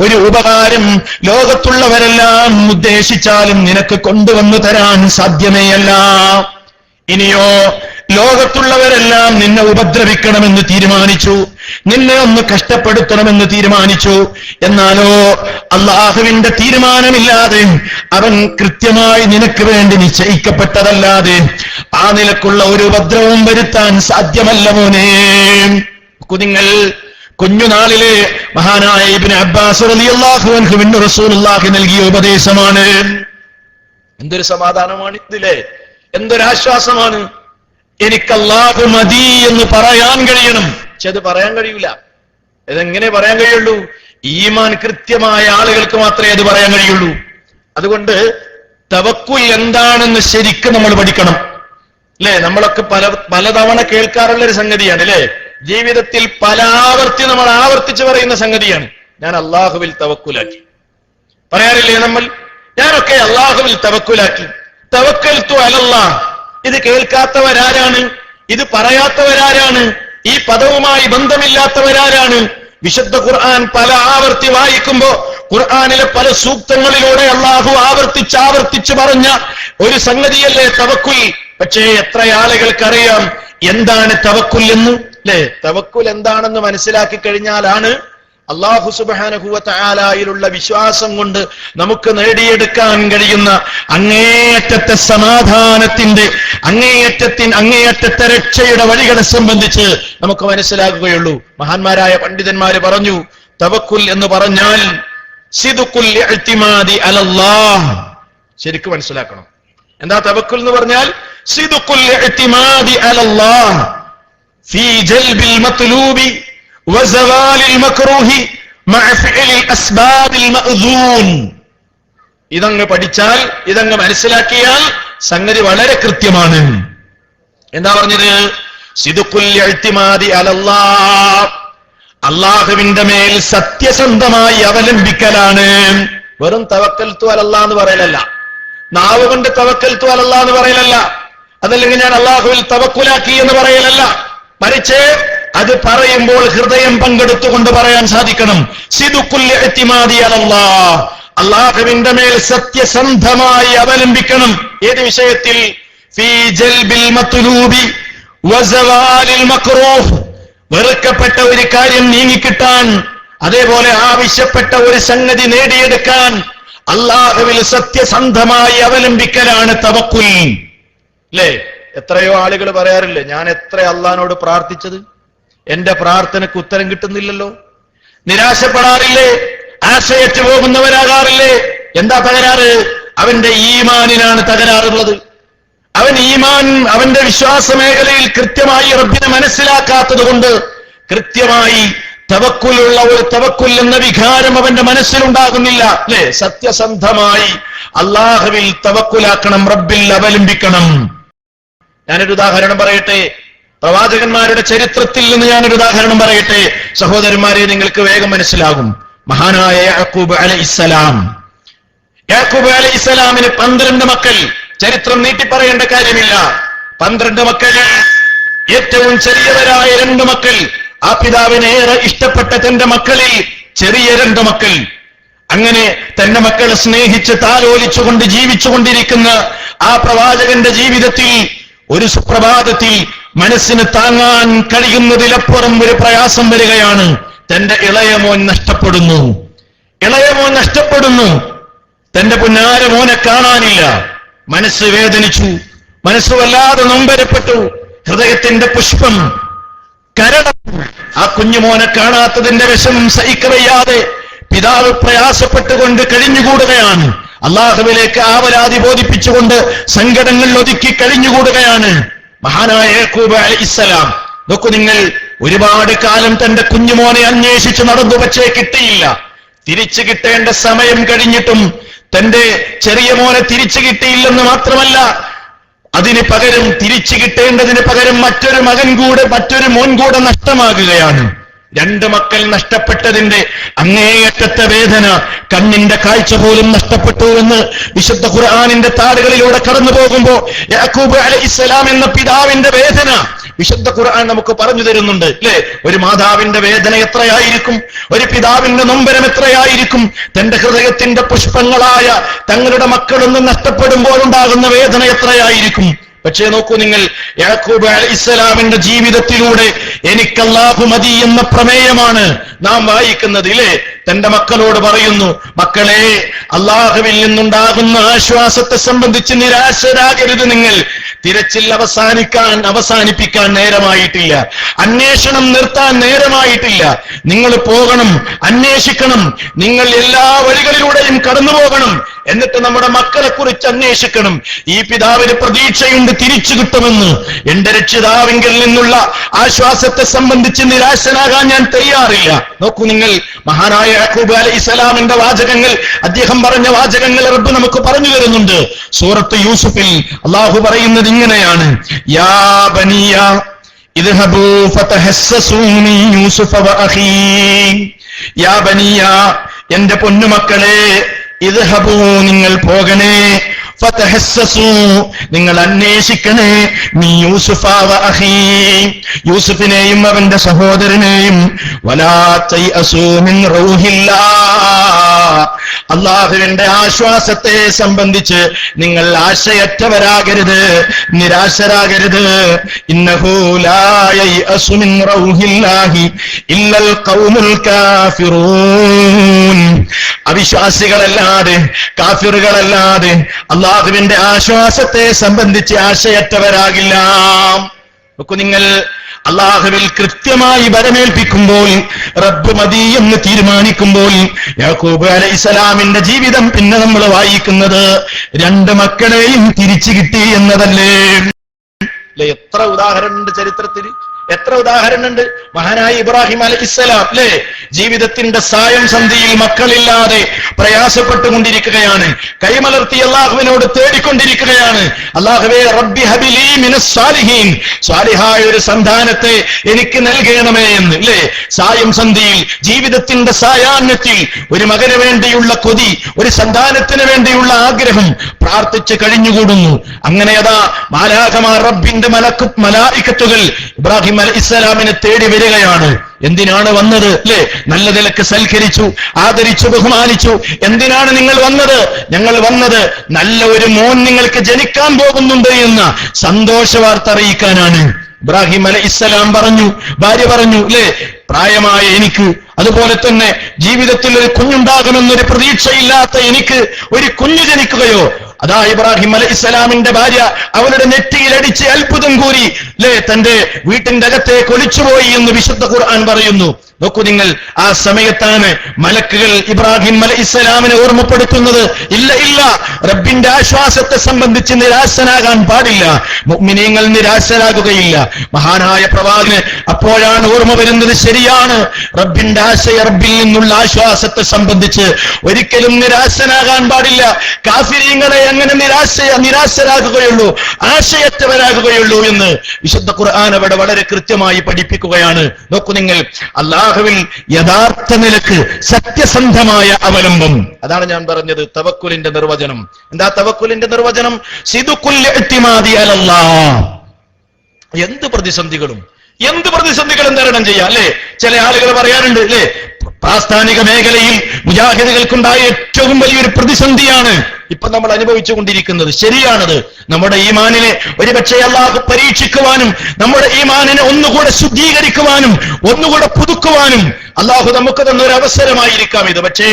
ഒരു ഉപകാരം ലോകത്തുള്ളവരെല്ലാം ഉദ്ദേശിച്ചാലും നിനക്ക് കൊണ്ടുവന്നു തരാൻ സാധ്യമേയല്ല. ഇനിയോ ലോകത്തുള്ളവരെല്ലാം നിന്നെ ഉപദ്രവിക്കണമെന്ന് തീരുമാനിച്ചു, നിന്നെ ഒന്ന് കഷ്ടപ്പെടുത്തണമെന്ന് തീരുമാനിച്ചു. എന്നാലോ അള്ളാഹുവിന്റെ തീരുമാനമില്ലാതെ, അവൻ കൃത്യമായി നിനക്ക് വേണ്ടി നിശ്ചയിക്കപ്പെട്ടതല്ലാതെ ആ നിലക്കുള്ള ഒരു ഉപദ്രവവും വരുത്താൻ സാധ്യമല്ല മോനെ. നിങ്ങൾ കുഞ്ഞുനാളിലെ മഹാനായ ഇബ്നു അബ്ബാസ് റളിയല്ലാഹു അൻഹുവിന് റസൂലുള്ളാഹി നൽകിയ ഉപദേശമാണ്. എന്തൊരു സമാധാനമാണ് ഇതിലെ, എന്തൊരാശ്വാസമാണ്. എനിക്ക് അല്ലാഹു മതി എന്ന് പറയാൻ കഴിയണം. പക്ഷെ അത് പറയാൻ കഴിയൂല. ഇതെങ്ങനെ പറയാൻ കഴിയുള്ളൂ? ഈമാൻ കൃത്യമായ ആളുകൾക്ക് മാത്രമേ അത് പറയാൻ കഴിയുള്ളൂ. അതുകൊണ്ട് തവക്കുൽ എന്താണെന്ന് ശരിക്കും നമ്മൾ പഠിക്കണം, അല്ലെ? നമ്മളൊക്കെ പലതവണ കേൾക്കാറുള്ള ഒരു സംഗതിയാണ്, അല്ലെ? ജീവിതത്തിൽ പല നമ്മൾ ആവർത്തിച്ച് പറയുന്ന സംഗതിയാണ്, ഞാൻ അള്ളാഹുവിൽ തവക്കുലാക്കി. പറയാറില്ലേ നമ്മൾ? ഞാനൊക്കെ അള്ളാഹുവിൽ തവക്കുലാക്കി, തവക്കൽതു അലല്ലാഹ്. ഇത് കേൾക്കാത്തവരാരാണ്? ഇത് പറയാത്തവരാരാണ്? ഈ പദവുമായി ബന്ധമില്ലാത്തവരാരാണ്? വിശുദ്ധ ഖുർആൻ പല ആവർത്തി വായിക്കുമ്പോ ഖുർആനിലെ പല സൂക്തങ്ങളിലൂടെ അള്ളാഹു ആവർത്തിച്ച് പറഞ്ഞ ഒരു സംഗതിയല്ലേ തവക്കുൽ. പക്ഷേ എത്ര ആളുകൾക്കറിയാം എന്താണ് തവക്കുൽ എന്ന്, അല്ലെ? തവക്കുൽ എന്താണെന്ന് മനസ്സിലാക്കി കഴിഞ്ഞാലാണ് അല്ലാഹു സുബ്ഹാനഹു വ തആലയിലുള്ള വിശ്വാസം കൊണ്ട് നമുക്ക് നേടിയെടുക്കാൻ കഴിയുന്ന അങ്ങേയറ്റത്തെ സമാധാനത്തിന്റെ, അങ്ങേയറ്റത്തെ രക്ഷയുടെ വഴികളെ സംബന്ധിച്ച് നമുക്ക് മനസ്സിലാക്കുകയുള്ളൂ. മഹാന്മാരായ പണ്ഡിതന്മാര് പറഞ്ഞു, തവക്കുൽ എന്ന് പറഞ്ഞാൽ സിദ്ഖുൽ ഇഅ്തിമാദി അലല്ലാഹ്. ശരിക്കും മനസ്സിലാക്കണം, എന്താ തവക്കുൽ എന്ന് പറഞ്ഞാൽ? സിദ്ഖുൽ ഇഅ്തിമാദി അലല്ലാഹ് ഫീ ജൽബിൽ മത്ലൂബി വസവാലിൽ മക്റൂഹി മഅ ഫിഅലിൽ അസ്ബാബിൽ മഅ്ദൂൻ. ഇതങ്ങ് പഠിച്ചാൽ, ഇതങ്ങ് മനസ്സിലാക്കിയാൽ സംഗതി വളരെ കൃത്യമാണ്. എന്താ പറഞ്ഞത്? സിദ്ഖുൽ ഇഅ്തിമാദി അലല്ലാഹ്, അല്ലാഹുവിന്റെ മേൽ സത്യസന്ധമായി അവലംബിക്കലാണ്. വെറും തവക്കൽതു അലല്ലാഹ് എന്ന് പറയലല്ല, നാവ് കൊണ്ട് തവക്കൽതു അലല്ലാഹ് എന്ന് പറയലല്ല, അതല്ലെങ്കിൽ ഞാൻ അല്ലാഹുവിൽ തവക്കുലാക്കി എന്ന് പറയലല്ല. മറിച്ച് അത് പറയുമ്പോൾ ഹൃദയം പങ്കെടുത്തുകൊണ്ട് പറയാൻ സാധിക്കണം. സിദ്ഖുൽ ഇഅ്തിമാദി അലല്ലാഹ്, അല്ലാഹുവിന്റെ മേൽ സത്യസന്ധമായി അവലംബിക്കണം. ഏത് വിഷയത്തിൽ? ഫീ ജൽബിൽ മത്ലൂബി വസവാലിൽ മക്റൂഹ്, വെറുക്കപ്പെട്ട ഒരു കാര്യം നീങ്ങിക്കിട്ടാൻ, അതേപോലെ ആവശ്യപ്പെട്ട ഒരു സംഗതി നേടിയെടുക്കാൻ അല്ലാഹുവിൽ സത്യസന്ധമായി അവലംബിക്കലാണ് തവക്കുൽ, അല്ലേ? എത്രയോ ആളുകൾ പറയാറില്ലേ, ഞാൻ എത്ര അള്ളാഹിനോട് പ്രാർത്ഥിച്ചത്, എന്റെ പ്രാർത്ഥനയ്ക്ക് ഉത്തരം കിട്ടുന്നില്ലല്ലോ. നിരാശപ്പെടാറില്ലേ? ആശയറ്റ് പോകുന്നവരാകാറില്ലേ? എന്താ തകരാറ്? അവന്റെ ഈമാനിനാണ് തകരാറുള്ളത്. അവൻ അവന്റെ വിശ്വാസ മേഖലയിൽ കൃത്യമായി റബ്ബിനെ മനസ്സിലാക്കാത്തത് കൊണ്ട് കൃത്യമായി തവക്കുലുള്ള ഒരു തവക്കുൽ എന്ന വികാരം അവന്റെ മനസ്സിലുണ്ടാകുന്നില്ല, അല്ലെ? സത്യസന്ധമായി അല്ലാഹുവിൽ തവക്കുലാക്കണം, റബ്ബിൽ അവലംബിക്കണം. ഞാനൊരു ഉദാഹരണം പറയട്ടെ. പ്രവാചകന്മാരുടെ ചരിത്രത്തിൽ നിന്ന് ഞാനൊരു ഉദാഹരണം പറയട്ടെ. സഹോദരന്മാരെ, നിങ്ങൾക്ക് വേഗം മനസ്സിലാകും. മഹാനായ യാക്കൂബ് അലൈഹിസ്സലാം, യാക്കൂബ് അലൈഹിസ്സലാമിന് 12 മക്കൾ. ചരിത്രം നീട്ടി പറയേണ്ട കാര്യമില്ല. 12 മക്കളിൽ ഏറ്റവും ചെറിയവരായ 2 മക്കൾ, ആ പിതാവിന് ഏറെ ഇഷ്ടപ്പെട്ട തന്റെ മക്കളിൽ ചെറിയ 2 മക്കൾ, അങ്ങനെ തന്റെ മക്കളെ സ്നേഹിച്ച് താലോലിച്ചുകൊണ്ട് ജീവിച്ചുകൊണ്ടിരിക്കുന്ന ആ പ്രവാചകന്റെ ജീവിതത്തിൽ ഒരു സുപ്രഭാതത്തിൽ മനസ്സിന് താങ്ങാൻ കഴിയുന്നതിലപ്പുറം ഒരു പ്രയാസം വരികയാണ്. തന്റെ ഇളയമോൻ നഷ്ടപ്പെടുന്നു. തന്റെ പുന്നാര മോനെ കാണാനില്ല. മനസ്സ് വേദനിച്ചു, മനസ്സ് വല്ലാതെ നൊമ്പരപ്പെട്ടു. ഹൃദയത്തിന്റെ പുഷ്പം കരടു. ആ കുഞ്ഞുമോനെ കാണാത്തതിന്റെ വിഷമം സഹിക്കവയ്യാതെ പിതാവ് പ്രയാസപ്പെട്ടുകൊണ്ട് കഴിഞ്ഞുകൂടുകയാണ്. അള്ളാഹുവിലേക്ക് ആവലാതി ബോധിപ്പിച്ചുകൊണ്ട് സങ്കടങ്ങൾ ഒതുക്കി കഴിഞ്ഞുകൂടുകയാണ് മഹാനായ യാക്കൂബ് അലൈഹിസ്സലാം. നോക്കൂ നിങ്ങൾ, ഒരുപാട് കാലം തന്റെ കുഞ്ഞുമോനെ അന്വേഷിച്ച് നടന്നു, പക്ഷേ കിട്ടിയില്ല. തിരിച്ചു കിട്ടേണ്ട സമയം കഴിഞ്ഞിട്ടും തന്റെ ചെറിയ മോനെ തിരിച്ചു കിട്ടിയില്ലെന്ന് മാത്രമല്ല, അതിന് പകരം തിരിച്ചു കിട്ടേണ്ടതിന് പകരം മറ്റൊരു മോൻ കൂടെ നഷ്ടമാകുകയാണ്. 2 മക്കൾ നഷ്ടപ്പെട്ടതിന്റെ അങ്ങേയറ്റത്തെ വേദന, കണ്ണിന്റെ കാഴ്ച പോലും നഷ്ടപ്പെട്ടു എന്ന് വിശുദ്ധ ഖുർആനിന്റെ താളുകളിലൂടെ കടന്നു പോകുമ്പോ യാക്കൂബ് അലൈഹിസ്സലാം എന്ന പിതാവിന്റെ വേദന വിശുദ്ധ ഖുർആൻ നമുക്ക് പറഞ്ഞു തരുന്നുണ്ട്, അല്ലേ? ഒരു മാതാവിന്റെ വേദന എത്രയായിരിക്കും, ഒരു പിതാവിന്റെ നൊമ്പരം എത്രയായിരിക്കും, തന്റെ ഹൃദയത്തിന്റെ പുഷ്പങ്ങളായ തങ്ങളുടെ മക്കളൊന്നും നഷ്ടപ്പെടുമ്പോഴുണ്ടാകുന്ന വേദന എത്രയായിരിക്കും. പക്ഷേ നോക്കൂ നിങ്ങൾ, യാക്കൂബ് അലൈഹിസ്സലാമിന്റെ ജീവിതത്തിലൂടെ എനിക്ക് അല്ലാഹു മതി എന്ന പ്രമേയമാണ് നാം വായിക്കുന്നത്, ഇല്ലേ? തന്റെ മക്കളോട് പറയുന്നു, മക്കളെ, അല്ലാഹുവിൽ നിന്നുണ്ടാകുന്ന ആശ്വാസത്തെ സംബന്ധിച്ച് നിരാശരാകരുത് നിങ്ങൾ. തിരച്ചിൽ അവസാനിപ്പിക്കാൻ നേരമായിട്ടില്ല. അന്വേഷണം നിർത്താൻ നേരമായിട്ടില്ല. നിങ്ങൾ പോകണം, അന്വേഷിക്കണം. നിങ്ങൾ എല്ലാ വഴികളിലൂടെയും കടന്നു പോകണം. എന്നിട്ട് നമ്മുടെ മക്കളെ കുറിച്ച് അന്വേഷിക്കണം. ഈ പിതാവിന് പ്രതീക്ഷയുണ്ട്, തിരിച്ചു കിട്ടുമെന്ന്. എന്റെ രക്ഷിതാവിങ്കിൽ നിന്നുള്ള ആശ്വാസത്തെ സംബന്ധിച്ച് നിരാശനാകാൻ ഞാൻ തയ്യാറില്ല. നോക്കൂ നിങ്ങൾ, മഹാനായ യാക്കൂബ് അലൈഹിസ്സലാമിന്റെ വാചകങ്ങൾ, അദ്ദേഹം പറഞ്ഞ വാചകങ്ങൾ റബ്ബ് നമുക്ക് പറഞ്ഞു തരുന്നുണ്ട്. സൂറത്ത് യൂസുഫിൽ അല്ലാഹു പറയുന്നത് ഇങ്ങനെയാണ്, യാ ബനിയ ഇദ്ഹബൂ ഫതഹസ്സസൂ മിൻ യൂസുഫ വഅഖീ. യാ ബനിയ, എന്റെ പൊന്നുമക്കളെ, ഇദ്ഹബൂ, നിങ്ങൾ പോകണേ, ഫതഹസ്സസൂ, നിങ്ങൾ അന്വേഷിക്കണേ, നീ യൂസുഫ വഅഖീ, യൂസുഫിനെയും അവന്റെ സഹോദരനെയും, വലാ തയഅസൂ മിൻ റൗഹില്ലാഹ്, അല്ലാഹുവിന്റെ ആശ്വാസത്തെ സംബന്ധിച്ച് നിങ്ങൾ ആശയറ്റവരാകരുത്, നിരാശരാകരുത്. ഇന്നഹു ലാ യയഅസു മിൻ റൗഹില്ലാഹി ഇല്ലൽ ഖൗമുൽ കാഫിറൂൻ, അവിശ്വാസികളല്ലാതെ, കാഫിറുകളല്ലാതെ അല്ലാഹുവിന്റെ ആശ്വാസത്തെ സംബന്ധിച്ച് ആശയറ്റവരാകില്ല. നോക്കൂ നിങ്ങൾ, അല്ലാഹുവിൽ കൃത്യമായി വരമേൽപ്പിക്കുമ്പോൾ, റബ്ബ് മതി എന്ന് തീരുമാനിക്കുമ്പോൾ, യാക്കൂബ് അലൈഹിസ്സലാമിന്റെ ജീവിതം പിന്നെ നമ്മൾ വായിക്കുന്നത് 2 മക്കളെയും തിരിച്ചു കിട്ടി എന്നതല്ലേ? എത്ര ഉദാഹരണമുണ്ട് ചരിത്രത്തിൽ, എത്ര ഉദാഹരണമുണ്ട്. മഹാനായ ഇബ്രാഹിം അലൈഹിസ്സലാം, അല്ലേ? ജീവിതത്തിന്റെ സായം സന്ധിയിൽ മക്കളില്ലാതെ പ്രയാസപ്പെട്ടുകൊണ്ടിരിക്കുകയാണ്. കൈമലർത്തി അല്ലാഹുവിനോട് തേടിക്കൊണ്ടിരിക്കുകയാണ്, അല്ലാഹുവേ റബ്ബി ഹബിലി മിനസ് സാലിഹീൻ, സാലിഹായ ഒരു സന്താനത്തെ എനിക്ക് നൽകണമേ എന്ന്, അല്ലേ? സായം സന്ധിയിൽ, ജീവിതത്തിന്റെ സായാഹ്നത്തിൽ ഒരു മകന് വേണ്ടിയുള്ള കൊതി, ഒരു സന്താനത്തിന് വേണ്ടിയുള്ള ആഗ്രഹം പ്രാർത്ഥിച്ച് കഴിഞ്ഞുകൂടുന്നു. അങ്ങനെ അതാ മാലാഖമാർ, റബ്ബിന്റെ മലായികത്തുകൾ ഇബ്രാഹിം അലൈഹിസ്സലാമിനെ തേടി വരികയാണ്. എന്തിനാണ് വന്നത്, അല്ലേ? നല്ല നിലക്ക് സൽക്കരിച്ചു, ആദരിച്ചു, ബഹുമാനിച്ചു. എന്തിനാണ് നിങ്ങൾ വന്നത്? ഞങ്ങൾ വന്നത് നല്ല ഒരു മോൻ നിങ്ങൾക്ക് ജനിക്കാൻ പോകുന്നുണ്ട് എന്ന സന്തോഷ വാർത്ത അറിയിക്കാനാണ്. ഇബ്രാഹിം അലൈഹിസ്സലാം പറഞ്ഞു, ഭാര്യ പറഞ്ഞു, അല്ലേ? പ്രായമായ എനിക്ക്, അതുപോലെ തന്നെ ജീവിതത്തിൽ ഒരു കുഞ്ഞുണ്ടാകുമെന്നൊരു പ്രതീക്ഷയില്ലാത്ത എനിക്ക് ഒരു കുഞ്ഞു ജനിക്കുകയോ? അതാ ഇബ്രാഹിം അലൈഹിസ്സലാമിന്റെ ഭാര്യ അവരുടെ നെറ്റിയിലടിച്ച് അത്ഭുതം കൂറി, അല്ലേ? തന്റെ വീട്ടിന്റെ അകത്തേക്ക് ഒളിച്ചുപോയി എന്ന് വിശുദ്ധ ഖുർആൻ പറയുന്നു. നോക്കൂ നിങ്ങൾ, ആ സമയത്താണ് മലക്കുകൾ ഇബ്രാഹിം അലൈഹിസ്സലാമിനെ ഓർമ്മപ്പെടുത്തുന്നത്, ഇല്ല ഇല്ല, റബ്ബിന്റെ ആശ്വാസത്തെ സംബന്ധിച്ച് നിരാശനാകാൻ പാടില്ല, മുഅ്മിനീങ്ങൾ നിരാശരാകുകയില്ല. മഹാനായ പ്രവാചകന് അപ്പോഴാണ് ഓർമ്മ വരുന്നത്, ശരിയാണ്, റബ്ബിന്റെ റബ്ബിൽ നിന്നുള്ള ആശ്വാസത്തെ സംബന്ധിച്ച് ഒരിക്കലും നിരാശനാകാൻ പാടില്ല. കാഫിരീങ്ങളെ അങ്ങനെ നിരാശരാകുകയുള്ളൂ, ആശയറ്റവരാകുകയുള്ളൂ എന്ന് വിശുദ്ധ ഖുർആൻ അവിടെ വളരെ കൃത്യമായി പഠിപ്പിക്കുകയാണ്. നോക്കൂ നിങ്ങൾ, അല്ലാഹുവിൽ യഥാർത്ഥ നിലക്ക് സത്യസന്ധമായ അവലംബം, അതാണ് ഞാൻ പറഞ്ഞത് തവക്കുലിന്റെ നിർവചനം. എന്താ തവക്കുലിന്റെ നിർവചനം? സിദ്ഖുൽ ഇഅ്തിമാദി അലല്ലാഹ്, എന്ത് പ്രതിസന്ധികളും തരണം ചെയ്യാം അല്ലെ? ചില ആളുകൾ പറയാറുണ്ട് അല്ലെ, പ്രാസ്ഥാനിക മേഖലയിൽ മുജാഹിദുകൾക്കുണ്ടായ ഏറ്റവും വലിയൊരു പ്രതിസന്ധിയാണ് ഇപ്പൊ നമ്മൾ അനുഭവിച്ചു കൊണ്ടിരിക്കുന്നത്. ശരിയാണത്. നമ്മുടെ ഈമാനിനെ ഒരുപക്ഷെ അല്ലാഹു പരീക്ഷിക്കുവാനും നമ്മുടെ ഈമാനിനെ ഒന്നുകൂടെ ശുദ്ധീകരിക്കുവാനും ഒന്നുകൂടെ പുതുക്കുവാനും അല്ലാഹു നമുക്ക് തന്നൊരു അവസരമായിരിക്കാം ഇത്. പക്ഷേ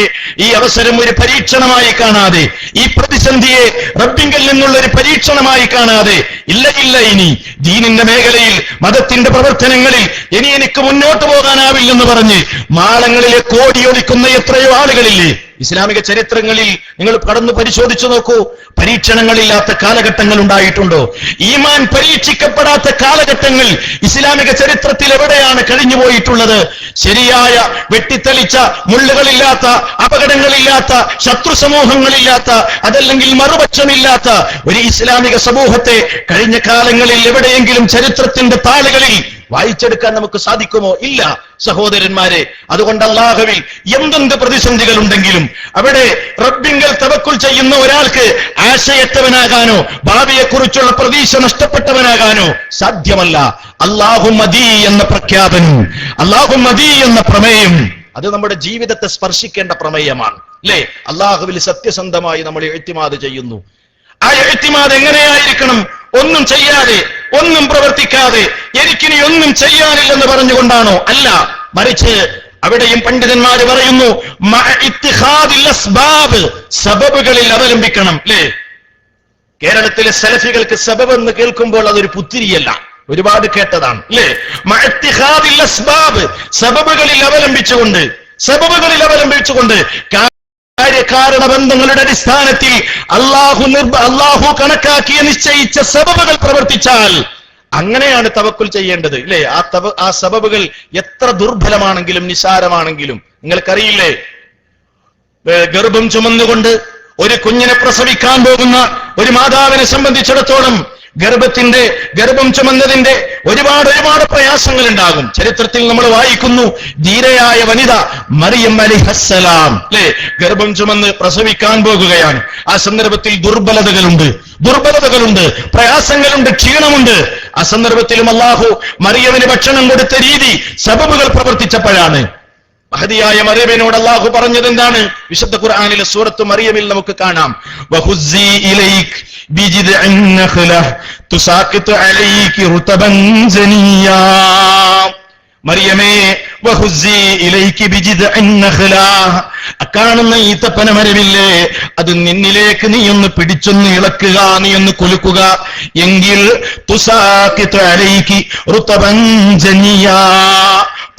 ഈ അവസരം ഒരു പരീക്ഷണമായി കാണാതെ, ഈ പ്രതിസന്ധിയെ റബ്ബിങ്കൽ നിന്നുള്ള ഒരു പരീക്ഷണമായി കാണാതെ, ഇല്ല ഇനി ദീനിന്റെ മേഖലയിൽ മതത്തിന്റെ പ്രവർത്തനങ്ങളിൽ ഇനി എനിക്ക് മുന്നോട്ട് പോകാനാവില്ലെന്ന് പറഞ്ഞ് മാളങ്ങളിലേക്ക് ഓടിയൊളിക്കുന്ന എത്രയോ ആളുകളില്ലേ? ഇസ്ലാമിക ചരിത്രങ്ങളിൽ നിങ്ങൾ കടന്നു പരിശോധിച്ചു നോക്കൂ. പരീക്ഷണങ്ങളില്ലാത്ത കാലഘട്ടങ്ങൾ ഉണ്ടായിട്ടുണ്ടോ? ഈമാൻ പരീക്ഷിക്കപ്പെടാത്ത കാലഘട്ടങ്ങൾ ഇസ്ലാമിക ചരിത്രത്തിൽ എവിടെയാണ് കഴിഞ്ഞുപോയിട്ടുള്ളത്? ശരിയായ വെട്ടിത്തെളിച്ച മുള്ളുകളില്ലാത്ത, അപകടങ്ങളില്ലാത്ത, ശത്രു സമൂഹങ്ങളില്ലാത്ത, അതല്ലെങ്കിൽ മറുപക്ഷമില്ലാത്ത ഒരു ഇസ്ലാമിക സമൂഹത്തെ കഴിഞ്ഞ കാലങ്ങളിൽ എവിടെയെങ്കിലും ചരിത്രത്തിന്റെ താളുകളിൽ വായിച്ചെടുക്കാൻ നമുക്ക് സാധിക്കുമോ? ഇല്ല സഹോദരന്മാരെ. അതുകൊണ്ട് അല്ലാഹുവിൽ എന്തെന്ത് പ്രതിസന്ധികൾ ഉണ്ടെങ്കിലും അവിടെ റബ്ബിങ്കൽ തവക്കുൽ ചെയ്യുന്ന ഒരാൾക്ക് ആശയറ്റവനാകാനോ ഭാവിയെക്കുറിച്ചുള്ള പ്രതീക്ഷ നഷ്ടപ്പെട്ടവനാകാനോ സാധ്യമല്ല. അല്ലാഹു മദീ എന്ന പ്രഖ്യാപനം, അല്ലാഹു മദീ എന്ന പ്രമേയം, അത് നമ്മുടെ ജീവിതത്തെ സ്പർശിക്കേണ്ട പ്രമേയമാണ് അല്ലേ? അല്ലാഹുവിൽ സത്യസന്ധമായി നമ്മൾ ഇഅ്തിമാദ് ചെയ്യുന്നു. ആ ഇഅ്തിമാദ് എങ്ങനെയായിരിക്കണം? ഒന്നും ചെയ്യാതെ, ഒന്നും പ്രവർത്തിക്കാതെ എനിക്കിനി ഒന്നും ചെയ്യാനില്ലെന്ന് പറഞ്ഞുകൊണ്ടാണോ? അല്ല, മറിച്ച് അവിടെയും പണ്ഡിതന്മാര് പറയുന്നു സബബുകളിൽ അവലംബിക്കണം അല്ലേ? കേരളത്തിലെ സലഫികൾക്ക് സബബ് എന്ന് കേൾക്കുമ്പോൾ അതൊരു പുത്തിരിയല്ല, ഒരുപാട് കേട്ടതാണ് അല്ലേ? സബബുകളിൽ അവലംബിച്ചുകൊണ്ട് കാര്യകാരണ ബന്ധങ്ങളുടെ അടിസ്ഥാനത്തിൽ അല്ലാഹു കണക്കാക്കിയ നിശ്ചയിച്ച സബബുകൾ പ്രവർത്തിച്ചാൽ അങ്ങനെയാണ് തവക്കുൽ ചെയ്യേണ്ടത് ഇല്ലേ? ആ സബബുകൾ എത്ര ദുർബലമാണെങ്കിലും നിസാരമാണെങ്കിലും, നിങ്ങൾക്കറിയില്ലേ, ഗർഭം ചുമന്നുകൊണ്ട് ഒരു കുഞ്ഞിനെ പ്രസവിക്കാൻ പോകുന്ന ഒരു മാതാവിനെ സംബന്ധിച്ചിടത്തോളം ഗർഭം ചുമന്നതിന്റെ ഒരുപാട് പ്രയാസങ്ങൾ ഉണ്ടാകും. ചരിത്രത്തിൽ നമ്മൾ വായിക്കുന്നു, ധീരയായ വനിത മറിയം അലൈഹിസ്സലാം അല്ലെ, ഗർഭം ചുമന്ന് പ്രസവിക്കാൻ പോകുകയാണ്. ആ സന്ദർഭത്തിൽ ദുർബലതകളുണ്ട്, പ്രയാസങ്ങളുണ്ട്, ക്ഷീണമുണ്ട്. ആ സന്ദർഭത്തിലും അല്ലാഹു മറിയമിന് ഭക്ഷണം കൊടുത്ത രീതി സബബുകൾ പ്രവർത്തിച്ചപ്പോഴാണ്. മഹദിയായ മറിയമിനോട് അല്ലാഹു പറഞ്ഞത് എന്താണ്? വിശുദ്ധ ഖുർആനിലെ സൂറത്ത് മറിയമിൽ നമുക്ക് കാണാം, വഹുസ്സി ഇലൈക് ബിജിദ്ഇൻ നഖ്ലഹ തുസാഖിതു അലൈകി റുതബൻ ജനിയാ. മറിയമേ, വഹുസ്സി ഇലൈകി ബിജിദ്ഇൻ നഖ്ലഹ, കാണുന്ന ഈത്തപ്പന മരമില്ലേ, അത് നിന്നിലേക്ക് നീ ഒന്ന് പിടിച്ചൊന്ന് ഇളക്കുക, നീ ഒന്ന് കുലുക്കുക, എങ്കിൽ തുസാഖിതു അലൈകി റുതബൻ ജനിയാ,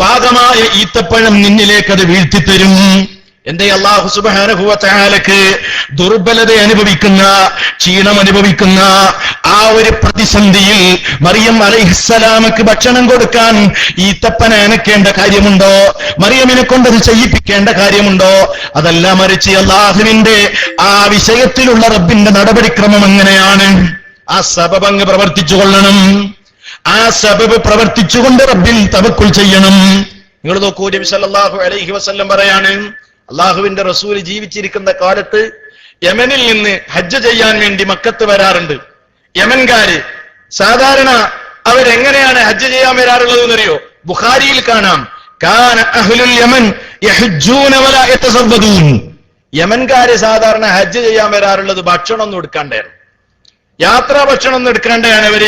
പാകമായ ഈത്തപ്പഴം നിന്നിലേക്ക് അത് വീഴ്ത്തിത്തരും. എന്റെ അല്ലാഹു സുബ്ഹാനഹു വ തആലക്ക് ദുർബലത അനുഭവിക്കുന്ന, ക്ഷീണം അനുഭവിക്കുന്ന ആ ഒരു പ്രതിസന്ധിയിൽ മറിയം അലൈഹിസ്സലാമക്ക് ഭക്ഷണം കൊടുക്കാൻ ഈത്തപ്പന അനക്കേണ്ട കാര്യമുണ്ടോ? മറിയമിനെ കൊണ്ടത് ചെയ്യിപ്പിക്കേണ്ട കാര്യമുണ്ടോ? അതല്ല, മറിച്ച് അല്ലാഹുവിന്റെ ആ വിഷയത്തിലുള്ള റബ്ബിന്റെ നടപടിക്രമം എങ്ങനെയാണ്? ആ സബബ് അങ്ങ് പ്രവർത്തിച്ചു കൊള്ളണം. ആ സബബ് പ്രവർത്തിച്ചുകൊണ്ട് റബ്ബിൽ തവക്കുൽ ചെയ്യണം. നിങ്ങൾ നോക്കൂ, നബി സല്ലല്ലാഹു അലൈഹി വസല്ലം പറയാണ്, അള്ളാഹുവിന്റെ റസൂൽ ജീവിച്ചിരിക്കുന്ന കാലത്ത് യമനിൽ നിന്ന് ഹജ്ജ് ചെയ്യാൻ വേണ്ടി മക്കത്ത് വരാറുണ്ട് യമൻകാര്. സാധാരണ അവരെങ്ങനെയാണ് ഹജ്ജ് ചെയ്യാൻ വരാറുള്ളത് എന്നറിയോ? ബുഖാരിയിൽ കാണാം, കാന അഹ്ലുൽ യമൻ യഹജ്ജൂന വലാ യതസവ്വദൂൻ. യമൻകാര് സാധാരണ ഹജ്ജ് ചെയ്യാൻ വരാറുള്ളത് ഭക്ഷണം ഒന്നും എടുക്കാണ്ടായിരുന്നു, യാത്രാ ഭക്ഷണം ഒന്നും എടുക്കാണ്ടാണ് അവർ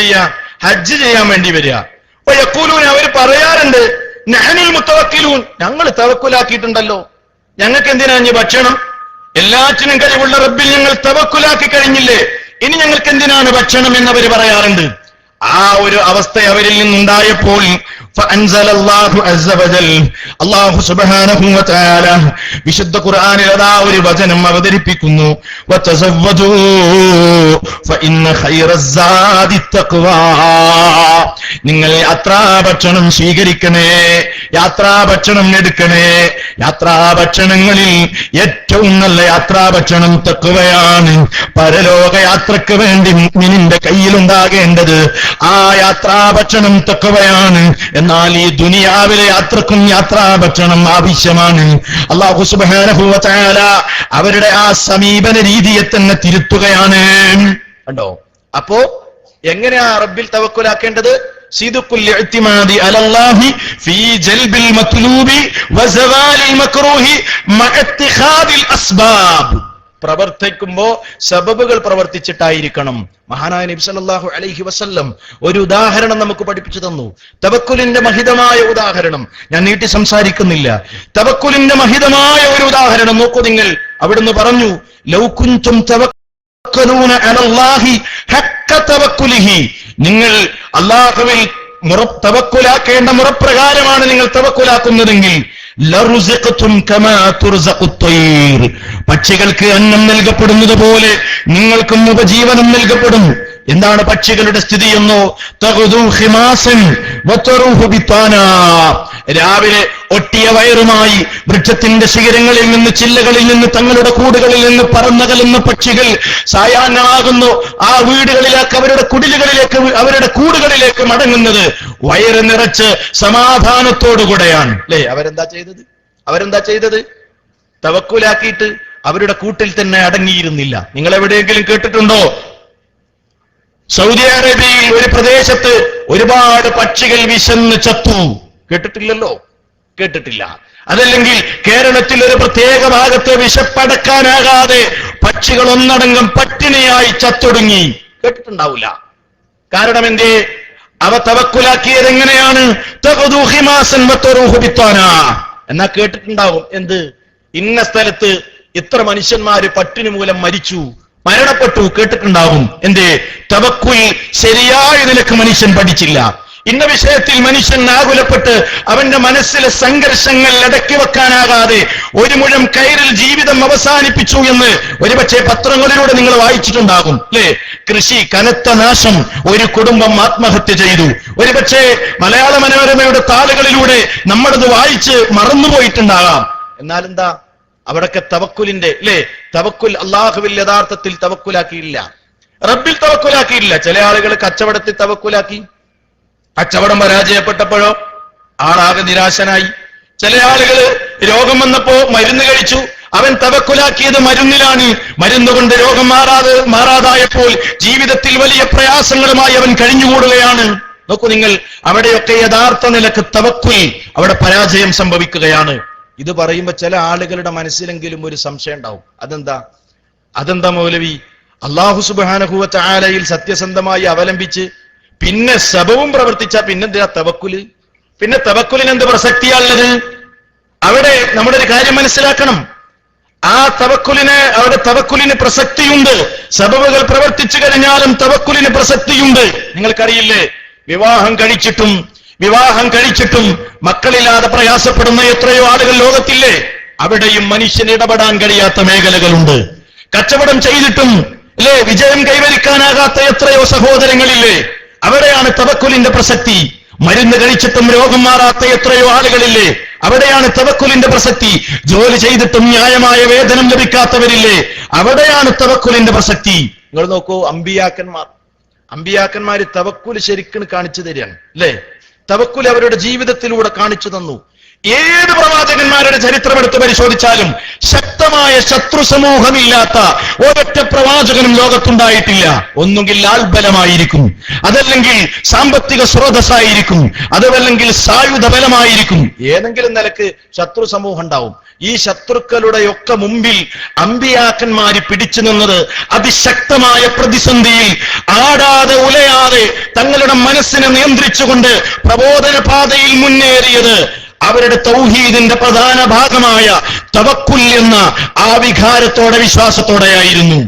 ഹജ്ജ് ചെയ്യാൻ വേണ്ടി വരിക. അപ്പൊ യഖൂലൂൻ, അവർ പറയാറുണ്ട്, നഹ്നുൽ മുതവക്കിലൂൻ, ഞങ്ങൾ തവക്കുലാക്കിയിട്ടുണ്ടല്ലോ, ഞങ്ങൾക്ക് എന്തിനാ ഇനി ഭക്ഷണം? എല്ലാറ്റിനും കഴിവുള്ള റബ്ബിൽ ഞങ്ങൾ തവക്കുലാക്കി കഴിഞ്ഞില്ലേ, ഇനി ഞങ്ങൾക്ക് എന്തിനാണ് ഭക്ഷണം എന്നവർ പറയാറുണ്ട്. ആ ഒരു അവസ്ഥ അവരിൽ നിന്നുണ്ടായപ്പോൾ അല്ലാഹു സുബ്ഹാനഹു വ തആല വിശുദ്ധ ഖുർആനിൽ അതാ ഒരു വചനം അവതരിപ്പിക്കുന്നു, വതസവ്വദൂ ഫഇന്ന ഖൈറസ്സാദി തഖ്വാ. നിങ്ങൾ യാത്രാഭക്ഷണം സ്വീകരിക്കണേ, യാത്രാഭക്ഷണം എടുക്കണേ. യാത്രാഭക്ഷണങ്ങളിൽ ഏറ്റവും നല്ല യാത്രാഭക്ഷണം തഖ്വയാണ്. പരലോക യാത്രക്ക് വേണ്ടി മുഅ്മിനിന്റെ കയ്യിലുണ്ടാകേണ്ടത് ആ യാത്രാഭക്ഷണം തഖ്വയാണ്. എന്നാൽ ഈ ദുനിയാവിലെ യാത്രക്കും യാത്രാഭക്ഷണം ആവശ്യമാണ്. അല്ലാഹു സുബ്ഹാനഹു വ തആല അവരുടെ ആ സമീപന രീതിയെ തന്നെ തിരുത്തുകയാണ്. കണ്ടോ? അപ്പോ എങ്ങനെയാ റബ്ബിൽ തവക്കുലാക്കേണ്ടത്? സിദ്ഖുൽ ഇഅ്തിമാദി അലല്ലാഹി ഫീ ജൽബിൽ മത്ലൂബി വസവാലിൽ മക്റൂഹി മഅത്തിഖാദിൽ അസ്ബാബ്. പ്രവർത്തിക്കുമ്പോ സബബുകൾ പ്രവർത്തിച്ചിട്ടായിരിക്കണം. മഹാനായ നബി സല്ലല്ലാഹു അലൈഹി വസല്ലം ഒരു ഉദാഹരണം നമുക്ക് പഠിപ്പിച്ചു തന്നു. തവക്കുലിന്റെ മഹിതമായ ഉദാഹരണം. ഞാൻ നീട്ടി സംസാരിക്കുന്നില്ല. തവക്കുലിന്റെ മഹിതമായ ഒരു ഉദാഹരണം നോക്കൂ നിങ്ങൾ. അവിടുന്ന് പറഞ്ഞു, ലൗ കുൻതും തവക്കലൂന അലല്ലാഹി ഹഖ്ക തവക്കുലിഹി, നിങ്ങൾ അല്ലാഹുവിൽ തവക്കുലാക്കേണ്ട മുറപ്രകാരമാണ് നിങ്ങൾ തവക്കുലാക്കുന്നതെങ്കിൽ ലറുസിഖ്തും കമാ തുർസഖുത് തയ്ർ, പക്ഷികൾക്ക് അന്നം നൽകപ്പെടുന്നത് പോലെ നിങ്ങൾക്കും ഉപജീവനം നൽകപ്പെടും. എന്താണ് പക്ഷികളുടെ സ്ഥിതി എന്നോ? തഗ്ദു ഖിമാസൻ വതറൂഹു ബിതാനാ, രാവിലെ ഒട്ടിയ വയറുമായി വൃക്ഷത്തിന്റെ ശിഖരങ്ങളിൽ നിന്ന്, ചില്ലകളിൽ നിന്ന്, തങ്ങളുടെ കൂടുകളിൽ നിന്ന് പറന്നകലുന്ന പക്ഷികൾ സായാഹ്നമാകുന്നു ആ വീടുകളിലേക്ക്, അവരുടെ കുടിലുകളിലേക്ക്, അവരുടെ കൂടുകളിലേക്ക് മടങ്ങുന്നത് വയറ് നിറച്ച് സമാധാനത്തോടുകൂടെയാണ്. അല്ലേ? അവരെന്താ ചെയ്തത്? തവക്കുലാക്കിയിട്ട് അവരുടെ കൂട്ടിൽ തന്നെ അടങ്ങിയിരുന്നില്ല. നിങ്ങൾ എവിടെയെങ്കിലും കേട്ടിട്ടുണ്ടോ സൗദി അറേബ്യയിൽ ഒരു പ്രദേശത്ത് ഒരുപാട് പക്ഷികൾ വിശന്ന് ചത്തു? കേട്ടിട്ടില്ലല്ലോ, കേട്ടിട്ടില്ല. അതല്ലെങ്കിൽ കേരളത്തിൽ ഒരു പ്രത്യേക ഭാഗത്ത് വിശപ്പടക്കാനാകാതെ പക്ഷികൾ ഒന്നടങ്കം പട്ടിണിയായി ചത്തൊടുങ്ങി? കേട്ടിട്ടുണ്ടാവില്ല. കാരണം എന്തേ? അവ തവക്കുലാക്കിയത് എങ്ങനെയാണ്? തഗ്ദു ഖിമാസൻ വതറൂഹു ബിതാനാ. എന്നാ കേട്ടിട്ടുണ്ടാവും, എന്ത്? ഇന്ന സ്ഥലത്ത് ഇത്ര മനുഷ്യന്മാര് പട്ടിണി മൂലം മരണപ്പെട്ടു. കേട്ടിട്ടുണ്ടാവും. എന്തേ? തവക്കുൽ ശരിയായ നിലക്ക് മനുഷ്യൻ പഠിച്ചില്ല. ഇന്ന വിഷയത്തിൽ മനുഷ്യൻ ആകുലപ്പെട്ട് അവന്റെ മനസ്സിലെ സംഘർഷങ്ങൾ അടക്കി വെക്കാനാകാതെ ഒരു മുഴം കയറിൽ ജീവിതം അവസാനിപ്പിച്ചു എന്ന് ഒരുപക്ഷെ പത്രങ്ങളിലൂടെ നിങ്ങൾ വായിച്ചിട്ടുണ്ടാകും. അല്ലേ? കൃഷി കനത്ത നാശം, ഒരു കുടുംബം ആത്മഹത്യ ചെയ്തു. ഒരുപക്ഷെ മലയാള മനോരമയുടെ താളുകളിലൂടെ നമ്മളത് വായിച്ച് മറന്നുപോയിട്ടുണ്ടാകാം. എന്നാൽ എന്താ? അവിടൊക്കെ തവക്കുലിന്റെ, അല്ലേ, തവക്കുൽ അള്ളാഹുവിൽ യഥാർത്ഥത്തിൽ തവക്കുലാക്കിയില്ല, റബ്ബിൽ തവക്കുലാക്കിയില്ല. ചില ആളുകൾ കച്ചവടത്തിൽ തവക്കുലാക്കി, കച്ചവടം പരാജയപ്പെട്ടപ്പോഴോ ആളാകെ നിരാശനായി. ചില ആളുകൾ രോഗം വന്നപ്പോ മരുന്ന് കഴിച്ചു, അവൻ തവക്കുലാക്കിയത് മരുന്നിലാണ്. മരുന്നുകൊണ്ട് രോഗം മാറാതായപ്പോൾ ജീവിതത്തിൽ വലിയ പ്രയാസങ്ങളുമായി അവൻ കഴിഞ്ഞുകൂടുകയാണ്. നോക്കൂ നിങ്ങൾ, അവിടെയൊക്കെ യഥാർത്ഥ നിലക്ക് തവക്കുൽ, അവിടെ പരാജയം സംഭവിക്കുകയാണ്. ഇത് പറയുമ്പോ ചില ആളുകളുടെ മനസ്സിലെങ്കിലും ഒരു സംശയം ഉണ്ടാവും. അതെന്താ മൗലവി? അല്ലാഹു സുബ്ഹാനഹു വ തആലയിൽ സത്യസന്ധമായി അവലംബിച്ച് പിന്നെ സബവും പ്രവർത്തിച്ച പിന്നെന്താ തവക്കുല്? പിന്നെ തവക്കുലിന് എന്ത് പ്രസക്തിയാണുള്ളത്? അവിടെ നമ്മളൊരു കാര്യം മനസ്സിലാക്കണം. അവിടെ തവക്കുലിന് പ്രസക്തിയുണ്ട്. സബബുകൾ പ്രവർത്തിച്ചു കഴിഞ്ഞാലും തവക്കുലിന് പ്രസക്തിയുണ്ട്. നിങ്ങൾക്കറിയില്ലേ, വിവാഹം കഴിച്ചിട്ടും മക്കളില്ലാതെ പ്രയാസപ്പെടുന്ന എത്രയോ ആളുകൾ ലോകത്തില്ലേ? അവിടെയും മനുഷ്യന് ഇടപെടാൻ കഴിയാത്ത മേഖലകളുണ്ട്. കച്ചവടം ചെയ്തിട്ടും അല്ലേ വിജയം കൈവരിക്കാനാകാത്ത എത്രയോ സഹോദരങ്ങളില്ലേ? അവിടെയാണ് തവക്കുലിന്റെ പ്രസക്തി. മരുന്ന് കഴിച്ചിട്ടും രോഗം മാറാത്ത എത്രയോ ആളുകളില്ലേ? അവിടെയാണ് തവക്കുലിന്റെ പ്രസക്തി. ജോലി ചെയ്തിട്ടും ന്യായമായ വേതനം ലഭിക്കാത്തവരില്ലേ? അവിടെയാണ് തവക്കുലിന്റെ പ്രസക്തി. നിങ്ങൾ നോക്കൂ, അമ്പിയാക്കന്മാര് തവക്കുൽ ശരിക്കും കാണിച്ചു തരികയാണ്. അല്ലേ? തവക്കുൽ അവരുടെ ജീവിതത്തിലൂടെ കാണിച്ചു തന്നു. ഏത് പ്രവാചകന്മാരുടെ ചരിത്രം എടുത്ത് പരിശോധിച്ചാലും ശക്തമായ ശത്രു സമൂഹമില്ലാത്ത ഒരൊറ്റ പ്രവാചകനും ലോകത്തുണ്ടായിട്ടില്ല. ഒന്നുകിൽ ആൾബലമായിരിക്കും, അതല്ലെങ്കിൽ സാമ്പത്തിക സ്രോതസ്സായിരിക്കും, അതല്ലെങ്കിൽ സായുധ ബലമായിരിക്കും. ഏതെങ്കിലും നിലക്ക് ശത്രു സമൂഹം ഉണ്ടാവും. ഈ ശത്രുക്കളുടെയൊക്കെ മുമ്പിൽ അമ്പിയാക്കന്മാര് പിടിച്ചു നിന്നത് അതിശക്തമായ പ്രതിസന്ധിയിൽ ആടാതെ ഉലയാതെ തങ്ങളുടെ മനസ്സിനെ നിയന്ത്രിച്ചുകൊണ്ട് പ്രബോധന പാതയിൽ മുന്നേറിയത് അവരുടെ തൗഹീദിന്റെ പ്രധാന ഭാഗമായ തവക്കുൽ എന്ന ആ വികാരത്തോടെ, വിശ്വാസത്തോടെയായിരുന്നു.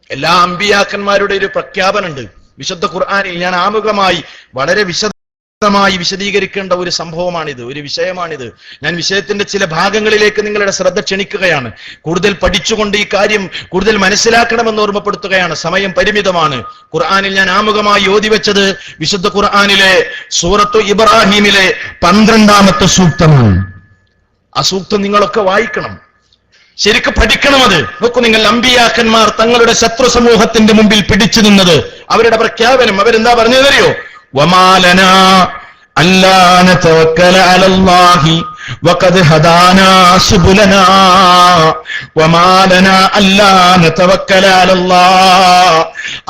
എല്ലാ അമ്പിയാക്കന്മാരുടെ ഒരു പ്രഖ്യാപനമുണ്ട് വിശുദ്ധ ഖുർആനിൽ. ഞാൻ ആമുഖമായി വളരെ വിശദമായി വിശദീകരിക്കേണ്ട ഒരു സംഭവമാണിത്, ഒരു വിഷയമാണിത്. ഞാൻ വിഷയത്തിന്റെ ചില ഭാഗങ്ങളിലേക്ക് നിങ്ങളുടെ ശ്രദ്ധ ക്ഷണിക്കുകയാണ്. കൂടുതൽ പഠിച്ചുകൊണ്ട് ഈ കാര്യം കൂടുതൽ മനസ്സിലാക്കണമെന്ന് ഓർമ്മപ്പെടുത്തുകയാണ്. സമയം പരിമിതമാണ്. ഖുർആനിൽ ഞാൻ ആമുഖമായി ഓതിവെച്ചത് വിശുദ്ധ ഖുർആനിലെ സൂറത്തു ഇബ്രാഹിമിലെ 12ാമത്തെ സൂക്തമാണ്. ആ സൂക്തം നിങ്ങളൊക്കെ വായിക്കണം, ശരിക്കും പഠിക്കണം. അത് നോക്കൂ നിങ്ങൾ, അമ്പിയാക്കന്മാർ തങ്ങളുടെ ശത്രു സമൂഹത്തിന്റെ മുമ്പിൽ പിടിച്ചു നിന്നത്, അവരുടെ പ്രഖ്യാപനം അവരെന്താ പറഞ്ഞതറിയോ? വമാലനാ അല്ലാ നതവക്കല അലല്ലാഹി വഖദ് ഹദാനാ സുബുലനാ വമാ ലനാ അല്ലാ നതവക്കല അലല്ലാഹ്.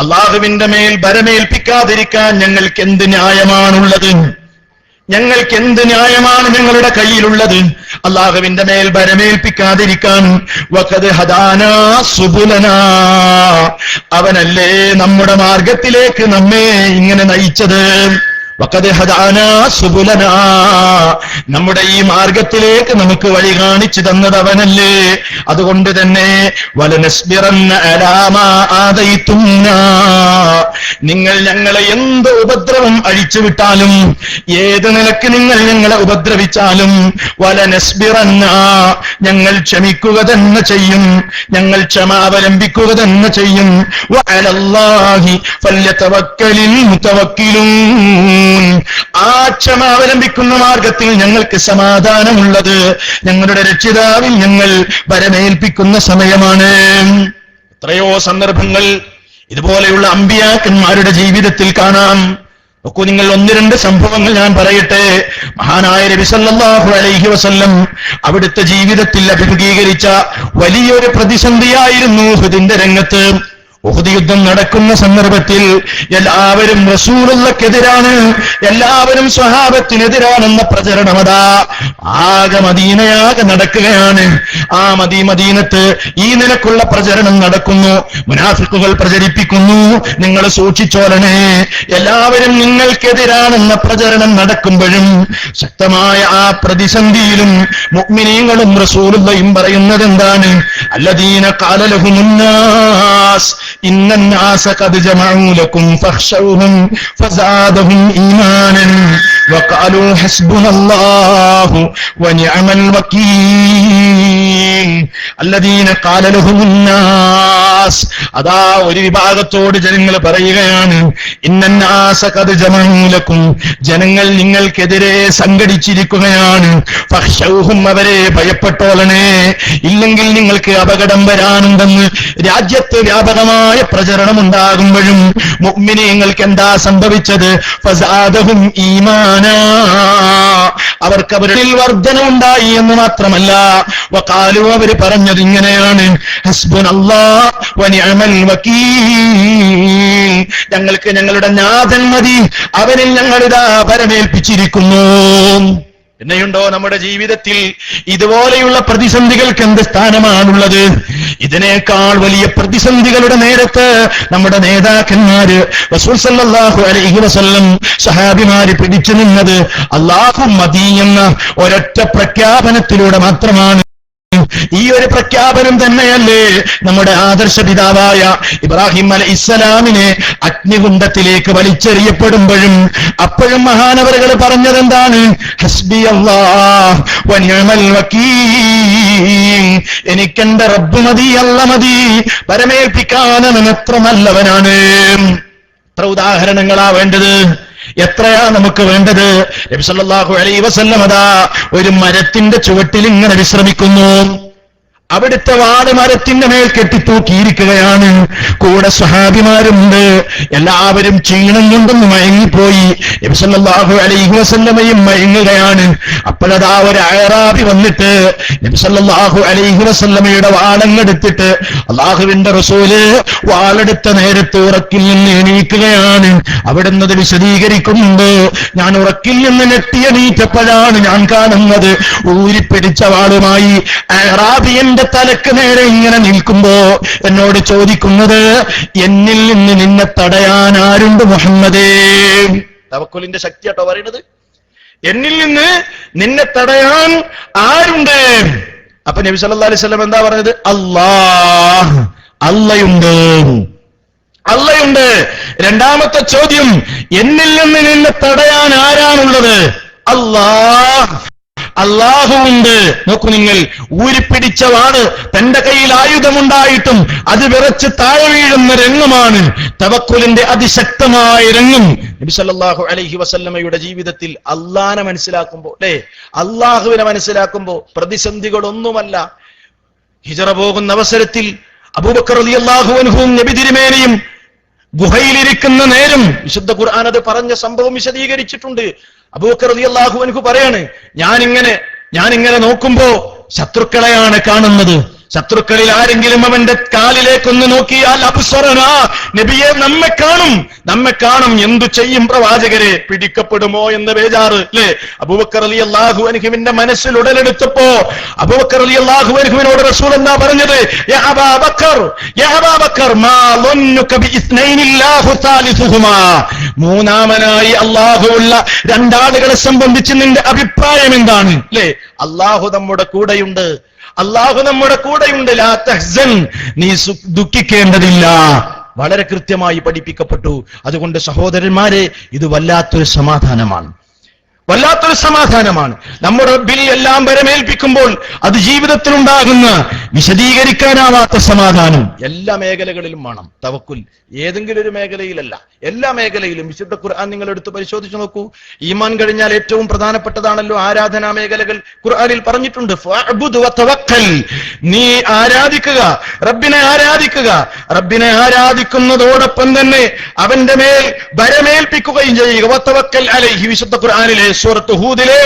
അല്ലാഹുവിന്റെ മേൽ ഭരമേൽപ്പിക്കാതിരിക്കാൻ ഞങ്ങൾക്ക് എന്ത് ന്യായമാണുള്ളത്? ഞങ്ങൾക്ക് എന്ത് ന്യായമാണ് ഞങ്ങളുടെ കയ്യിലുള്ളത്? അല്ലാഹുവിന്റെ മേൽ ഭരമേൽപ്പിക്കാതിരിക്കാൻ. വഖദ് ഹദാനാ സുബുലനാ, അവനല്ലേ നമ്മുടെ മാർഗത്തിലേക്ക് നമ്മെ ഇങ്ങനെ നയിച്ചത്. വഖദ് ഹദാനാ സുബുലനാ, നമ്മുടെ ഈ മാർഗത്തിലേക്ക് നമുക്ക് വഴി കാണിച്ചു തന്നത് അവനല്ലേ. അതുകൊണ്ട് തന്നെ വലനസ്ബിറന്ന അലാ മാ ആദൈതുനാ, നിങ്ങൾ ഞങ്ങളെ എന്ത് ഉപദ്രവം അഴിച്ചുവിട്ടാലും, ഏത് നിലക്ക് നിങ്ങൾ ഞങ്ങളെ ഉപദ്രവിച്ചാലും, വലനസ്ബിറന്ന, ഞങ്ങൾ ക്ഷമിക്കുക തന്നെ ചെയ്യും, ഞങ്ങൾ ക്ഷമാവലംബിക്കുക തന്നെ ചെയ്യും. വഅലല്ലാഹി ഫല്യതവക്കലിൽ മുതവക്കിലൂൻ, ആ ക്ഷമാവലംബിക്കുന്ന മാർഗത്തിൽ ഞങ്ങൾക്ക് സമാധാനമുള്ളത് ഞങ്ങളുടെ രക്ഷിതാവിൽ ഞങ്ങൾ ഭരമേൽപ്പിക്കുന്ന സമയമാണ്. എത്രയോ സന്ദർഭങ്ങൾ ഇതുപോലെയുള്ള അമ്പിയാക്കന്മാരുടെ ജീവിതത്തിൽ കാണാം. നോക്കൂ നിങ്ങൾ, ഒന്ന് രണ്ട് സംഭവങ്ങൾ ഞാൻ പറയട്ടെ. മഹാനായ നബി സല്ലല്ലാഹു അലൈഹി വസല്ലം അവിടുത്തെ ജീവിതത്തിൽ അഭിമുഖീകരിച്ച വലിയൊരു പ്രതിസന്ധിയായിരുന്നു ഉഹുദിന്റെ രംഗത്ത്. ഉഹുദ് യുദ്ധം നടക്കുന്ന സന്ദർഭത്തിൽ എല്ലാവരും റസൂലുള്ളാഹിക്കെതിരാണ്, എല്ലാവരും സ്വഹാബത്തിനെതിരാണെന്ന പ്രചരണമതാ ആകെ മദീനയാകെ നടക്കുകയാണ്. ആ മദീനത്ത് ഈ നിലക്കുള്ള പ്രചരണം നടക്കുന്നു. മുനാഫിക്കുകൾ പ്രചരിപ്പിക്കുന്നു, നിങ്ങൾ സൂക്ഷിച്ചോളണേ, എല്ലാവരും നിങ്ങൾക്കെതിരാണെന്ന പ്രചരണം നടക്കുമ്പോഴും ശക്തമായ ആ പ്രതിസന്ധിയിലും മുഅ്മിനീങ്ങളും റസൂലുള്ളാഹിയും പറയുന്നത് എന്താണ്? അല്ലദീന ഖാല ലഹുമുന്നാസ് ഇന്നന്നാസ ഖദ് ജമഉ ലക്കും ഫഖ്ശൗഹും ഫസാദഹും ഈമാനൻ വഖാലൂ ഹസ്ബുനല്ലാഹു വനിഅമൽ വകീൽ. അല്ലദീന ഖാല ലഹുമുന്നാസ്, അതാ ഒരു വിഭാഗത്തോട് ജനങ്ങൾ പറയുകയാണ്, ഇന്നന്നാസ ഖദ് ജമഉ ലക്കും, ജനങ്ങൾ നിങ്ങൾക്കെതിരെ സംഘടിച്ചിരിക്കുകയാണ്. ഫഖ്ശൗഹും, അവരെ ഭയപ്പെട്ടോളണേ, ഇല്ലെങ്കിൽ നിങ്ങൾക്ക് അപകടം വരാനുണ്ടെന്ന് രാജ്യത്ത് വ്യാപകമായ പ്രചരണം ഉണ്ടാകുമ്പോഴും മുഅ്മിനീങ്ങൾക്ക് എന്താ സംഭവിച്ചത്? ഫസാദഹും ഈമാനാ, അവർക്ക് അവരിൽ വർധന ഉണ്ടായി എന്ന് മാത്രമല്ല, വഖാലു, അവര് പറഞ്ഞത് ഇങ്ങനെയാണ്, ഹസ്ബുനല്ലാഹ് വനിഅമൽ വകീൽ, ഞങ്ങൾക്ക് ഞങ്ങളുടെ നാഥൻ മതി, അവനിൽ ഞങ്ങളിതാ ഭരമേൽപ്പിച്ചിരിക്കുന്നു. പിന്നെയുണ്ടോ നമ്മുടെ ജീവിതത്തിൽ ഇതുപോലെയുള്ള പ്രതിസന്ധികൾക്ക് എന്ത് സ്ഥാനമാണുള്ളത്? ഇതിനേക്കാൾ വലിയ പ്രതിസന്ധികളുടെ നേരത്ത് നമ്മുടെ നേതാക്കന്മാര് റസൂൽ സല്ലല്ലാഹു അലൈഹി വസല്ലം സഹാബിമാര് പിടിച്ചു നിന്നത് അല്ലാഹു മദീ എന്ന ഒരൊറ്റ പ്രഖ്യാപനത്തിലൂടെ മാത്രമാണ്. ഈ ഒരു പ്രഖ്യാപനം തന്നെയല്ലേ നമ്മുടെ ആദർശ പിതാവായ ഇബ്രാഹിം അലൈഹിസ്സലാമിനെ അഗ്നികുണ്ഡത്തിലേക്ക് വലിച്ചെറിയപ്പെടുമ്പോഴും അപ്പോഴും മഹാനവറുകൾ പറഞ്ഞതെന്താണ്? ഹസ്ബി അല്ലാഹ് വനിഅമൽ വകീൽ, എനിക്കെന്റെ റബ്ബ് മതി, അല്ല മതി, പരമേൽപ്പിക്കാനവൻ എത്ര നല്ലവനാണ്. എത്ര ഉദാഹരണങ്ങളാ വേണ്ടത്, എത്രയാ നമുക്ക് വേണ്ടത്? നബി സല്ലല്ലാഹു അലൈഹി വസല്ലം അതാ ഒരു മരത്തിന്റെ ചുവട്ടിൽ ഇങ്ങനെ വിശ്രമിക്കുന്നു. അവിടുത്തെ വാട് മരത്തിന്റെ മേൽ കെട്ടിത്തൂക്കിയിരിക്കുകയാണ്. കൂടെ സ്വഹാബിമാരുണ്ട്. എല്ലാവരും ക്ഷീണം കൊണ്ടൊന്ന് മയങ്ങിപ്പോയി. നബി സല്ലല്ലാഹു അലൈഹി വസല്ലമയും മയങ്ങുകയാണ്. അപ്പോഴതാ ഒരു അഅറാബി വന്നിട്ട് നബി സല്ലല്ലാഹു അലൈഹി വസല്ലമയുടെ വാളങ്ങെടുത്തിട്ട് അല്ലാഹുവിന്റെ റസൂല് വാളെടുത്ത നേരത്ത് ഉറക്കിൽ നിന്ന് എണീക്കുകയാണ്. അവിടുന്ന് അത് വിശദീകരിക്കുന്നുണ്ട്. ഞാൻ ഉറക്കിൽ നിന്ന് ഞെട്ടിയെണീറ്റപ്പോഴാണ് ഞാൻ കാണുന്നത് ഊരിപ്പിടിച്ച വാളുമായി അഅറാബി എന്റെ തലക്ക് നേരെ ഇങ്ങനെ നിൽക്കുമ്പോ എന്നോട് ചോദിക്കുന്നത്, എന്നിൽ നിന്ന് നിന്നെ തടയാൻ ആരുണ്ട് മുഹമ്മദേ? തവക്കുലിന്റെ ശക്തിയാട്ടോ പറയുന്നത്. എന്നിൽ നിന്ന് നിന്നെ തടയാൻ ആരുണ്ട്? അപ്പൊ നബി സല്ലല്ലാഹു അലൈഹി വസല്ലം എന്താ പറഞ്ഞത്? അല്ലാഹ്, അല്ലയുണ്ട്, അല്ലയുണ്ട്. രണ്ടാമത്തെ ചോദ്യം, എന്നിൽ നിന്ന് നിന്നെ തടയാൻ ആരാണുള്ളത്? അല്ലാഹ്, അല്ലാഹുവുണ്ട്. നോക്കൂ നിങ്ങൾ, ഊരിപ്പിടിച്ചവാണ്, തന്റെ കയ്യിൽ ആയുധമുണ്ടായിട്ടും അത് വിറച്ച് താഴെ വീഴുന്ന രംഗമാണ് തവക്കുലിന്റെ അതിശക്തമായ രംഗം. നബി സല്ലല്ലാഹു അലൈഹി വസല്ലമയുടെ ജീവിതത്തിൽ അല്ലാഹനെ മനസ്സിലാക്കുമ്പോ, അല്ലേ, അല്ലാഹുവിനെ മനസ്സിലാക്കുമ്പോ പ്രതിസന്ധികളൊന്നുമല്ല. ഹിജറ പോകുന്ന അവസരത്തിൽ അബൂബക്കർ റളിയല്ലാഹു അൻഹുവും നബി തിരുമേനിയും ഗുഹയിലിരിക്കുന്ന നേരം വിശുദ്ധ ഖുർആൻ അത് പറഞ്ഞ സംഭവം വിശദീകരിച്ചിട്ടുണ്ട്. അബൂബക്കർ റളിയല്ലാഹു അൻഹു പറയാണ്, ഞാനിങ്ങനെ നോക്കുമ്പോ ശത്രുക്കളെയാണ് കാണുന്നത്. ശത്രുക്കളിൽ ആരെങ്കിലും അവന്റെ കാലിലേക്കൊന്ന് നോക്കിയാൽ അബ്സറനാ, നബിയെ നമ്മെ കാണും. എന്തു ചെയ്യും പ്രവാചകരെ? പിടിക്കപ്പെടുമോ എന്ന് ബേജാറ് അല്ലേ? അബൂബക്കർ റളിയല്ലാഹു അൻഹുവിന്റെ മനസ്സിൽ ഉടലെടുത്തപ്പോ അബൂബക്കർ റളിയല്ലാഹു അൻഹുവിനോട് റസൂൽ എന്താ പറഞ്ഞത്? യാ അബൂബക്കർ മാ ളന്നുക ബിഇസ്നൈനില്ലാഹു സാലിസുഹുമാ, മൂന്നാമനായി അല്ലാഹുവുള്ള രണ്ടാളുകളെ സംബന്ധിച്ച് നിന്റെ അഭിപ്രായം എന്താണ്? അല്ലേ? അല്ലാഹു നമ്മുടെ കൂടെയുണ്ട്, ലാ തഹ്സൻ, നീ ദുഃഖിക്കേണ്ടതില്ല. വളരെ കൃത്യമായി പഠിപ്പിക്കപ്പെട്ടു. അതുകൊണ്ട് സഹോദരന്മാരെ, ഇത് വല്ലാത്തൊരു സമാധാനമാണ്. നമ്മുടെ റബ്ബിൽ എല്ലാം വരമേൽപ്പിക്കുമ്പോൾ അത് ജീവിതത്തിൽ ഉണ്ടാകുന്ന വിശദീകരിക്കാനാവാത്ത സമാധാനം എല്ലാ മേഖലകളിലും വേണം. തവക്കുൽ ഏതെങ്കിലും ഒരു മേഖലയിലല്ല, എല്ലാ മേഖലയിലും. വിശുദ്ധ ഖുർആൻ നിങ്ങൾ എടുത്ത് പരിശോധിച്ചു നോക്കൂ. ഈമാൻ കഴിഞ്ഞാൽ ഏറ്റവും പ്രധാനപ്പെട്ടതാണല്ലോ ആരാധനാ മേഖലകൾ. ഖുർആനിൽ പറഞ്ഞിട്ടുണ്ട്, ഫഅബ്ദു വതവക്കൽ, നീ ആരാധിക്കുക, റബ്ബിനെ ആരാധിക്കുക. റബ്ബിനെ ആരാധിക്കുന്നതോടൊപ്പം തന്നെ അവന്റെ മേൽ വരമേൽപ്പിക്കുകയും ചെയ്യുക. വതവക്കൽ അലൈഹി, വിശുദ്ധ ഖുർആനിലെ സൂറത്ത് ഹൂദിലെ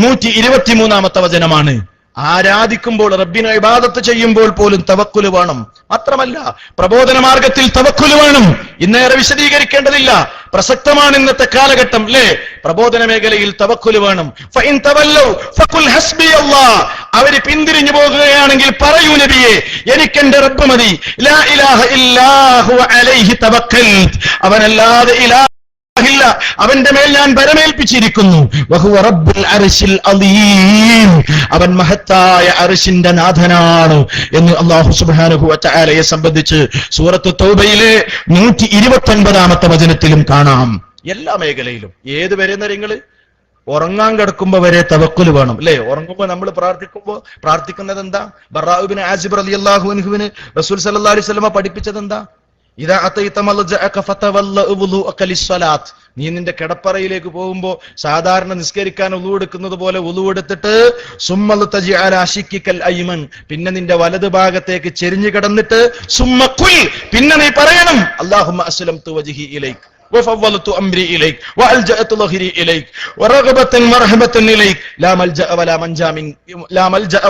123-ാമത്തെ വചനമാണ്. ആരാധിക്കുമ്പോൾ, റബ്ബിനെ ഇബാദത്ത് ചെയ്യുമ്പോൾ പോലും തവക്കുല് വേണം. മാത്രമല്ല പ്രബോധന മാർഗത്തിൽ തവക്കുല് വേണം. ഇന്നേറെ വിശദീകരിക്കേണ്ടതില്ല, പ്രസക്തമാണ് ഇന്നത്തെ കാലഘട്ടം അല്ലേ? പ്രബോധന മേഖലയിൽ തവക്കുല് വേണം. ഫഇൻ തവല്ലൗ ഫഖുൽ ഹസ്ബിയല്ലാഹ്, അവര് പിന്തിരിഞ്ഞു പോകുകയാണെങ്കിൽ പറയൂ നബിയെ, എനിക്കെന്റെ റബ്ബ് മതി. ലാ ഇലാഹ ഇല്ലാഹു അലൈഹി തവക്കൽത്, അവനല്ലാതെ ഇല്ല, അവന്റെ മേൽ ഞാൻ ബരമേൽപ്പിച്ചിരിക്കുന്നു. വഹുവ റബ്ബുൽ അർശിൽ അളീം, അവൻ മഹത്തായ അർശിന്റെ നാഥനാണ് എന്ന് അല്ലാഹു സുബ്ഹാനഹു വ തആലയെ സംബന്ധിച്ച് സൂറത്ത് തൗബയിലെ 129-ാമത്തെ വചനത്തിലും കാണാം. എല്ലാ മേഖലയിലും. ഏത് വരെ നിങ്ങള് ഉറങ്ങാൻ കിടക്കുമ്പോ വരെ തവക്കുൽ വേണം അല്ലേ? ഉറങ്ങുമ്പോ നമ്മൾ പ്രാർത്ഥിക്കുന്നത് എന്താ? ബറാഉ ഇബ്നു ആസിബ് റളിയല്ലാഹു അൻഹുവിന് റസൂൽ സല്ലല്ലാഹു അലൈഹി വസല്ലം പഠിപ്പിച്ചത് എന്താ? ഇദാ അതൈത മൽജഅക ഫതവല്ല വുളുഅക ലിസ്സലാത്ത്, നീ നിന്റെ കിടപ്പറയിലേക്ക് പോകുമ്പോ സാധാരണ നിസ്കരിക്കാൻ വുളു എടുക്കുന്നത് പോലെ വുളു എടുത്തിട്ട് സുമ്മൽ തജിഅല അശിക്കിക്കൽ അയ്മൻ, പിന്നെ നിന്റെ വലതു ഭാഗത്തേക്ക് ചെരിഞ്ഞു കിടന്നിട്ട് സുമ്മഖുൽ, പിന്നെ നീ പറയണം അല്ലാഹുമ്മ അസ്ലംതു വജ്ഹി ഇലൈക് وفضلت امري اليك والجأت ظهري اليك ورغبة ورهبة اليك لا ملجأ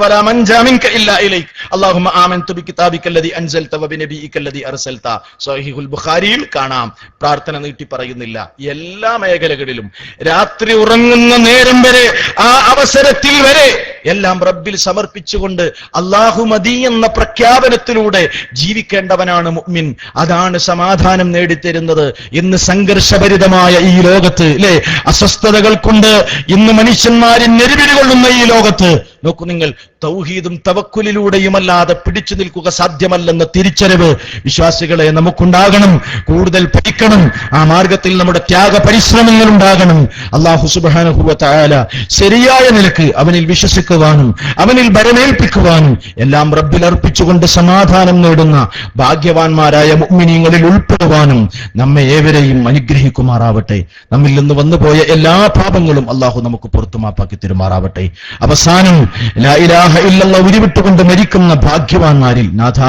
ولا منجا منك الا اليك اللهم آمنت بكتابك الذي انزلت وبنبيك الذي ارسلت. സഹീഹുൽ ബുഖാരിയിൽ കാണാം. പ്രാർത്ഥന നീട്ടി പറയുന്നില്ല. എല്ലാ മേഖലകളിലും രാത്രി ഉറങ്ങുന്ന നേരം വരെ, ആ അവസരത്തിൽ വരെ എല്ലാം റബ്ബിൽ സമർപ്പിച്ചുകൊണ്ട് അല്ലാഹു മദി എന്ന പ്രഖ്യാപനത്തിലൂടെ ജീവിക്കേണ്ടവനാണ് മുഅ്മിൻ. അതാണ് സമാധാനം നേടിത്തരുന്നത്. ഇന്ന് സംഘർഷഭരിതമായ ഈ ലോകത്ത് അല്ലെ, അസ്വസ്ഥതകൾ കൊണ്ട് ഇന്ന് മനുഷ്യന്മാരെ നെരുവിരി കൊള്ളുന്ന ഈ ലോകത്ത് നോക്കൂ നിങ്ങൾ, തൗഹീദും തവക്കുലിലൂടെയുമല്ലാതെ പിടിച്ചു നിൽക്കുക സാധ്യമല്ലെന്ന തിരിച്ചറിവ് വിശ്വാസികളെ നമുക്കുണ്ടാകണം. കൂടുതൽ പഠിക്കണം. ആ മാർഗത്തിൽ നമ്മുടെ ത്യാഗ പരിശ്രമങ്ങൾ ഉണ്ടാകണം. അല്ലാഹു സുബ്ഹാനഹു വ തആല ശരിയായ നിലക്ക് അവനിൽ വിശ്വസിക്കുവാനും അവനിൽ ബരമേൽപ്പിക്കുവാനും എല്ലാം റബ്ബിൽ അർപ്പിച്ചുകൊണ്ട് സമാധാനം നേടുന്ന ഭാഗ്യവാന്മാരായ മുഅ്മിനീങ്ങളിൽ ഉൾപ്പെടുവാനും നമ്മെ ഏവരെയും അനുഗ്രഹിക്കുമാറാവട്ടെ. നമ്മിൽ നിന്ന് വന്നുപോയ എല്ലാ പാപങ്ങളും അല്ലാഹു നമുക്ക് പുറത്തുമാപ്പാക്കി തരുമാറാവട്ടെ. അവസാനം ലാ ഇലാഹ ഇല്ലല്ലാഹ് ഉരുവിട്ടുകൊണ്ട് മരിക്കുന്ന ഭാഗ്യവാന്മാരിൽ നാഥ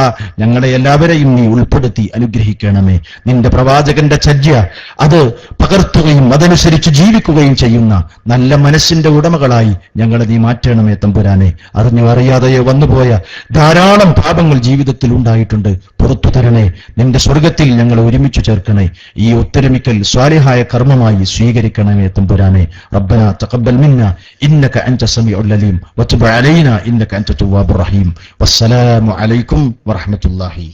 ഞങ്ങളെ എല്ലാവരെയും നീ ഉൾപ്പെടുത്തി അനുഗ്രഹിക്കണമേ. നിന്റെ പ്രവാചകന്റെ ചര്യ അത് പകർത്തുകയും അതനുസരിച്ച് ജീവിക്കുകയും ചെയ്യുന്ന നല്ല മനസ്സിന്റെ ഉടമകളായി ഞങ്ങളെ നീ മാറ്റണമേ തമ്പുരാനെ. അറിഞ്ഞോ അറിയാതെയോ വന്നുപോയ ധാരാളം പാപങ്ങൾ ജീവിതത്തിൽ ഉണ്ടായിട്ടുണ്ട്. പുറത്തു തരണേ. നിന്റെ സ്വർഗത്തിൽ ഞങ്ങളെ ഒരുമിച്ച് ചേർക്കണേ. ഈ ഒത്തൊരുമിക്കൽ സ്വാലിഹായ കർമ്മമായി സ്വീകരിക്കണമേ തമ്പുരാനെ. റബ്ബനാ തഖബ്ബൽ മിന്നാ ഇന്നക അൻത സമീഉൽ അലീം വതുബ് അലൈനാ ഇന്നക അൻത തവ്വാബുർ റഹീം. വസ്സലാമു അലൈക്കും വറഹ്മത്തുള്ളാഹി